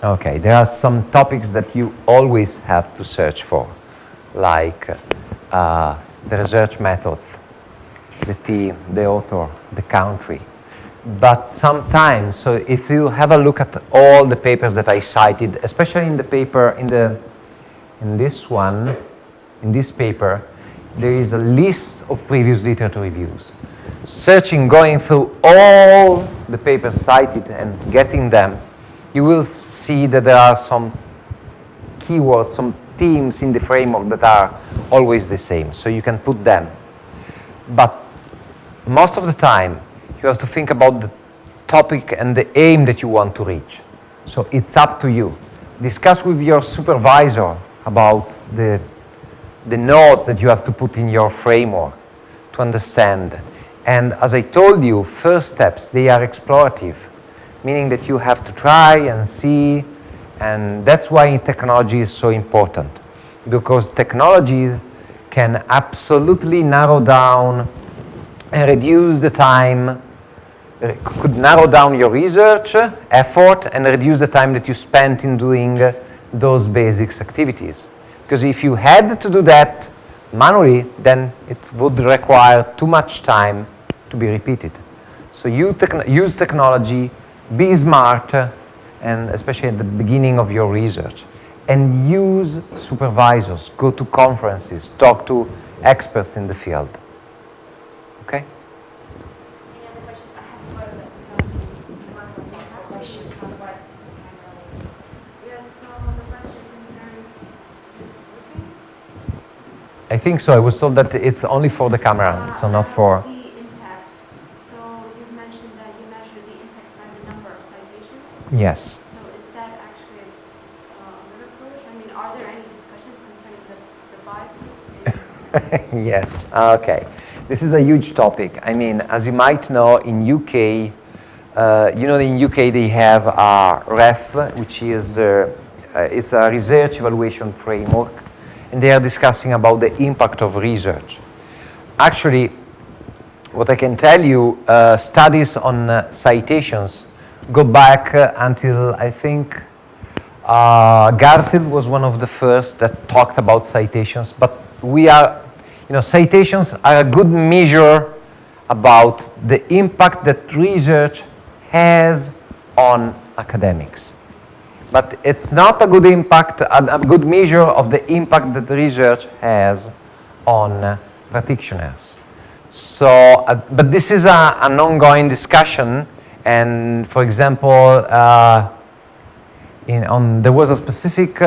Okay, there are some topics that you always have to search for, like the research method, the team, the author, the country. But sometimes, so if you have a look at all the papers that I cited, especially in the paper, in this paper, there is a list of previous literature reviews. Going through all the papers cited and getting them, you will see that there are some keywords, some themes in the framework that are always the same, so you can put them. But most of the time, you have to think about the topic and the aim that you want to reach. So it's up to you. Discuss with your supervisor about the notes that you have to put in your framework to understand. And as I told you, first steps, they are explorative, meaning that you have to try and see, and that's why technology is so important, because technology can absolutely narrow down and reduce the time, could narrow down your research effort and reduce the time that you spent in doing those basics activities. Because if you had to do that manually, then it would require too much time to be repeated. So use technology, be smart, and especially at the beginning of your research. And use supervisors, go to conferences, talk to experts in the field. Okay? Any other questions? I have one questions otherwise. Yes, so the question concerns. I think so. I was told that it's only for the camera, so not for... The impact. So you've mentioned that you measure the impact by the number of citations. Yes. So is that actually a good approach? I mean, are there any discussions concerning the biases? Yes. Okay. This is a huge topic. I mean, as you might know, in UK, in UK they have a REF, which is it's a research evaluation framework, and they are discussing about the impact of research. Actually, what I can tell you, studies on citations go back until, I think, Garfield was one of the first that talked about citations, but citations are a good measure about the impact that research has on academics. But it's not a good good measure of the impact that research has on practitioners. So, but this is an ongoing discussion, and for example, there was a specific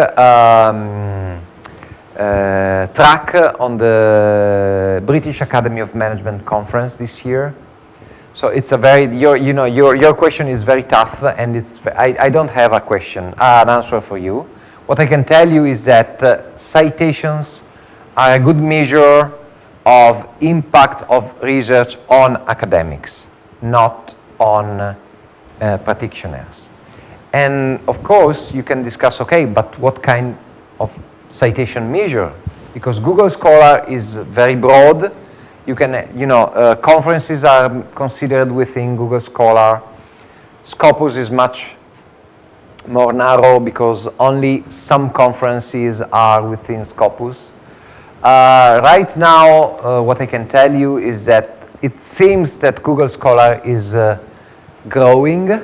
track on the British Academy of Management conference this year. So it's a very, your question is very tough, and I don't have a question, an answer for you. What I can tell you is that citations are a good measure of impact of research on academics, not on practitioners. And of course, you can discuss, okay, but what kind of citation measure? Because Google Scholar is very broad. You can, conferences are considered within Google Scholar. Scopus is much more narrow because only some conferences are within Scopus. Right now, what I can tell you is that it seems that Google Scholar is growing,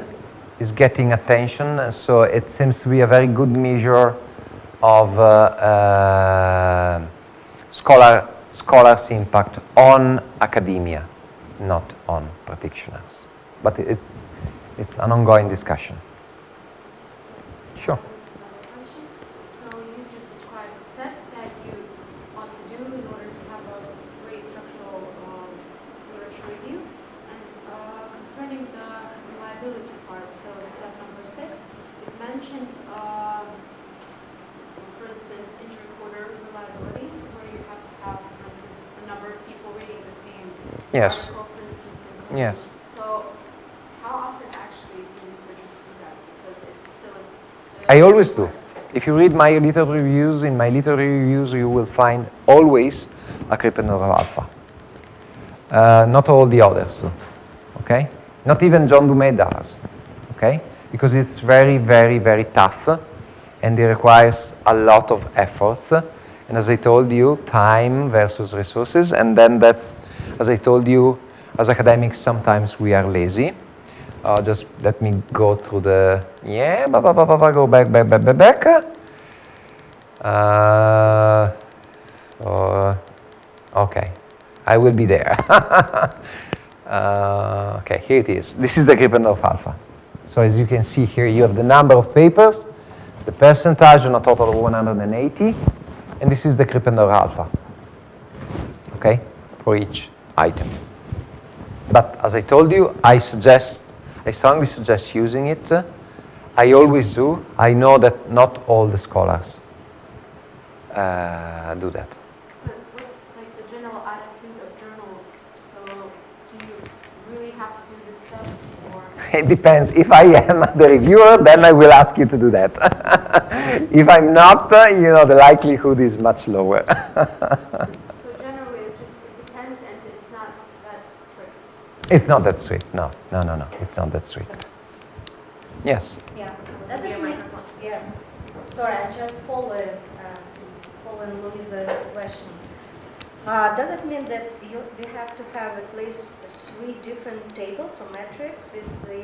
is getting attention, so it seems to be a very good measure of scholars' impact on academia, not on practitioners. But it's an ongoing discussion. Sure. So you just described the steps that you want to do in order to have a great structural literature review. And concerning the reliability part, so step number 6, it mentioned, for instance, interquartile reliability, where you have to have, for instance, a number of people reading the same Yes. article, for instance. Yes. So how often actually do researchers do that? Because it's I always do. If you read my literary reviews, in my literary reviews you will find always a Krippendorfer alpha. Not all the others do, okay? Not even John Dumet does, okay? Because it's very, very, very tough and it requires a lot of efforts. And as I told you, time versus resources. And then that's, as I told you, as academics, sometimes we are lazy. Just let me go through the, go back. Okay, I will be there. Okay, here it is. This is the Krippendorfer alpha. So as you can see here, you have the number of papers, the percentage on a total of 180, and this is the Krippendorfer alpha, okay, for each item. But as I told you, I strongly suggest using it. I always do. I know that not all the scholars do that. But what's like the general attitude of journals? So do you really have to do this stuff, or? It depends. If I am the reviewer, then I will ask you to do that. If I'm not, the likelihood is much lower. So generally, it depends, and it's not that strict. It's not that strict. No. It's not that strict. Yes. Yeah. Does it mean? Yeah. Sorry, I just following Louise's question. Does it mean that we have to have at least 3 different tables or metrics with, 3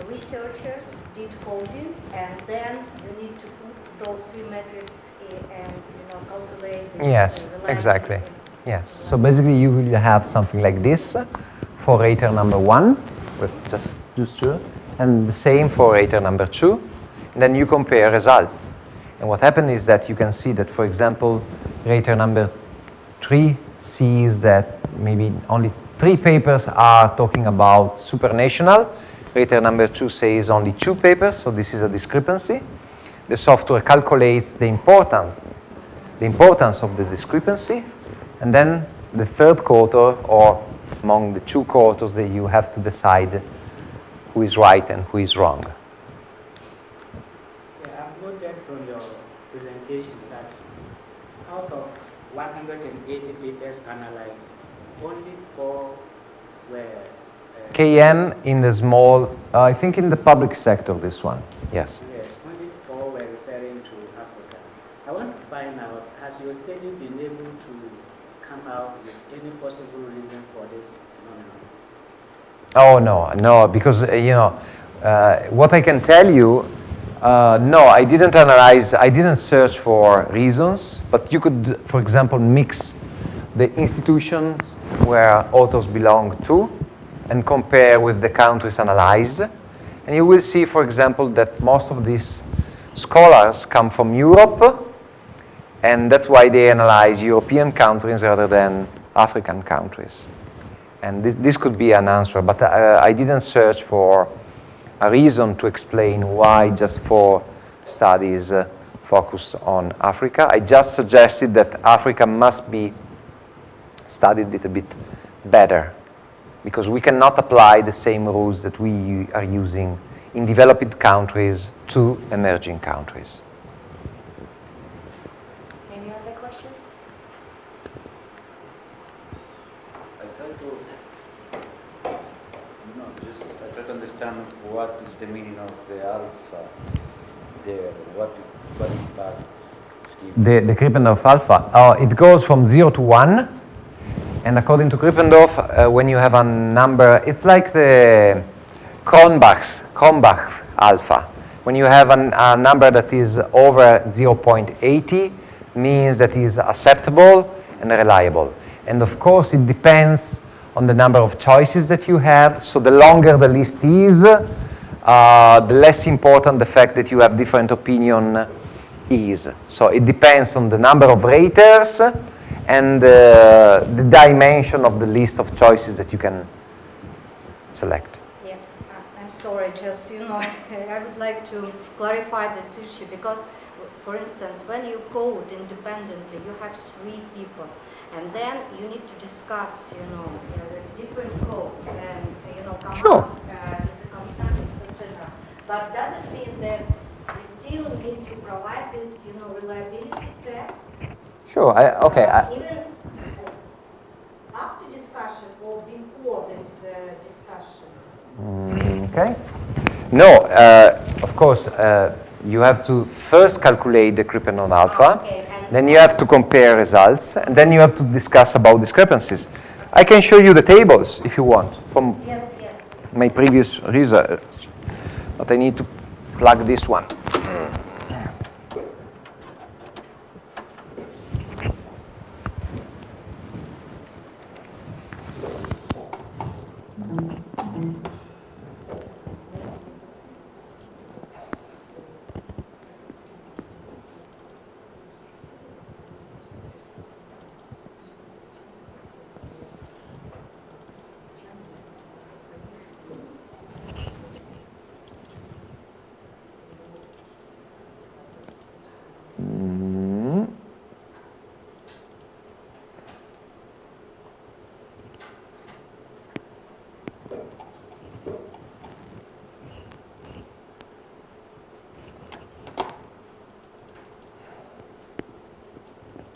researchers did coding, and then you need to put those 3 metrics and calculate this, Yes, exactly. Yes. So basically, you will have something like this for rater number 1 with just 2, and the same for rater number 2. And then you compare results. And what happened is that you can see that, for example, rater number 3 sees that maybe only 3 papers are talking about supranational. Rater number 2 says only 2 papers, so this is a discrepancy. The software calculates the importance of the discrepancy, and then the third quarter, or among the 2 quarters, that you have to decide who is right and who is wrong. Yeah, I've noted from your presentation that out of 180 papers analyzed, only 4 were... KM in the small, I think in the public sector, this one, yes. Yes, only 4 were referring to Africa. I want to find out, has your study been able to come out with any possible reason for this phenomenon? Oh, no, because, what I can tell you, no, I didn't analyze, I didn't search for reasons, but you could, for example, mix the institutions where authors belong to and compare with the countries analyzed. And you will see, for example, that most of these scholars come from Europe, and that's why they analyze European countries rather than African countries. And this could be an answer, but I didn't search for a reason to explain why just 4 studies focused on Africa. I just suggested that Africa must be studied a little bit better, because we cannot apply the same rules that we are using in developed countries to emerging countries. Any other questions? I try to understand what is the meaning of the alpha there. What is that scheme? The Krippendorf alpha, it goes from 0 to 1, and according to Krippendorf, when you have a number, it's like the Kronbach alpha. When you have a number that is over 0.80, means that is acceptable and reliable. And of course, it depends on the number of choices that you have. So the longer the list is, the less important the fact that you have different opinion is. So it depends on the number of raters and the dimension of the list of choices that you can select. Yeah, I'm sorry, just, I would like to clarify this issue because, for instance, when you code independently, you have 3 people, and then you need to discuss, the different codes and, come Sure. up with a consensus, etc. But does it mean that we still need to provide this, reliability test? Sure, Even after discussion or before this discussion? Okay. No, of course, you have to first calculate the Krippendorf alpha, Okay, then you have to compare results, and then you have to discuss about discrepancies. I can show you the tables if you want from yes. my previous research, but I need to plug this one.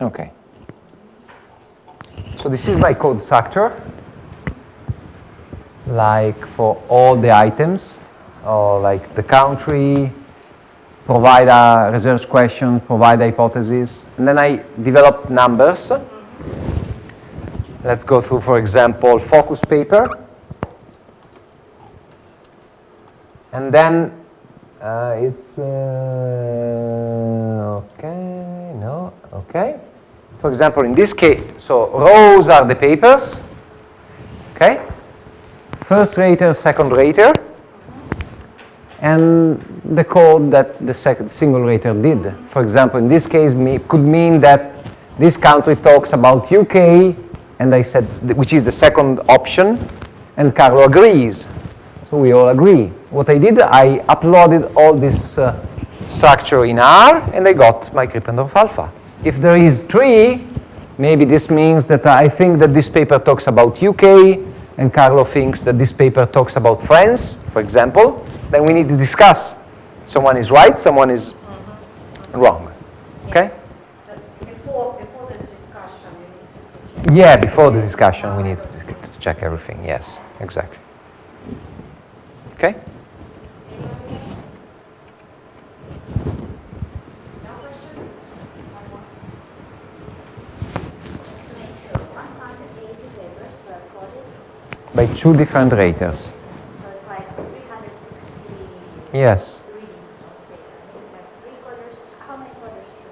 Okay. So this is my code structure, like for all the items, or like the country, provide a research question, provide a hypothesis, and then I develop numbers. Let's go through, for example, focus paper. And then it's, okay, no, okay. For example, in this case, so rows are the papers, okay? First rater, second rater, and the code that the second single rater did. For example, in this case, could mean that this country talks about UK, and I said, which is the second option, and Carlo agrees. So we all agree. What I did, I uploaded all this structure in R, and I got my Krippendorf alpha. If there is 3, maybe this means that I think that this paper talks about UK, and Carlo thinks that this paper talks about France, for example. Then we need to discuss. Someone is right, someone is wrong. Okay? Before this discussion, you need to check. Yeah, before the discussion, we need to check everything. Yes, exactly. Okay? No questions? By 2 different raters. So it's like 360 Yes. readings of data. You have 3 coders. How many coders should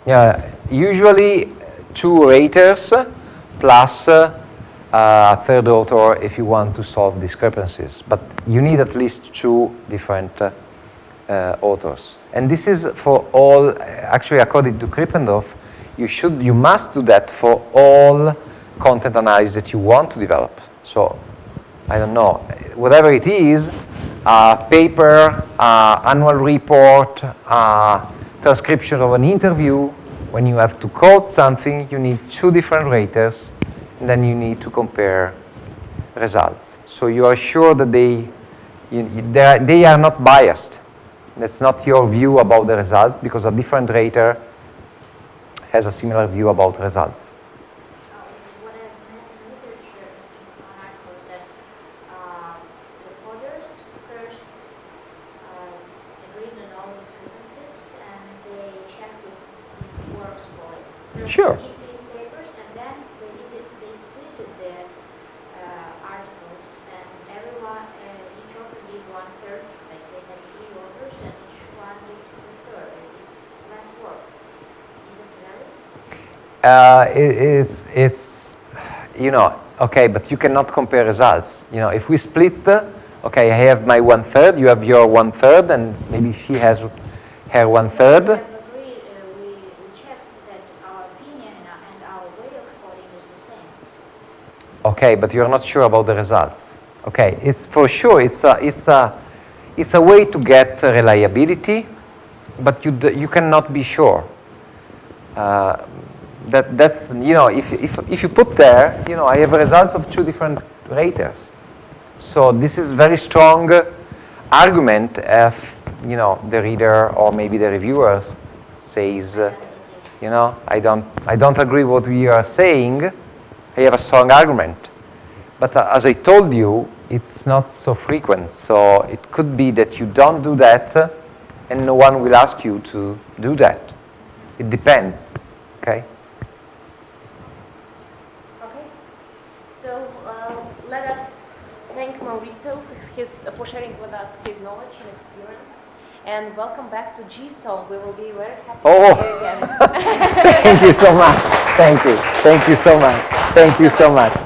you have? Yeah, usually 2 raters plus a third author if you want to solve discrepancies. But you need at least 2 different authors. And this is for all, actually according to Krippendorf, you must do that for all content analysis that you want to develop. So, I don't know, whatever it is, paper, annual report, transcription of an interview, when you have to code something, you need 2 different raters, and then you need to compare results. So you are sure that they are not biased. That's not your view about the results, because a different rater has a similar view about results. What I've met in literature on articles that the coders first agreed on all the discrepancies and they checked if it works for it. First Sure. 15 papers, and then they splitted the articles, and everyone, each author did 1/3, like they had 3 authors, and each one did 1/3. It's less work. Is it valid? It's, you know, okay, but you cannot compare results. You know, if we split, okay, I have my 1/3, you have your 1/3, and maybe she has her 1/3. We have agreed, we checked that our opinion and our way of coding is the same. Okay, but you're not sure about the results. Okay, it's for sure, it's a way to get reliability, but you cannot be sure. That's, you know, if you put there, you know, I have results of 2 different raters. So this is very strong argument if, you know, the reader or maybe the reviewer says, you know, I don't agree what we are saying. I have a strong argument. But as I told you, it's not so frequent. So it could be that you don't do that, and no one will ask you to do that. It depends. Okay. Okay, so let us thank Maurizio for sharing with us his knowledge and experience, and welcome back to GSOM. We will be very happy to see you again. Thank you so much. Thank you. Thank you so much. Thank you so much.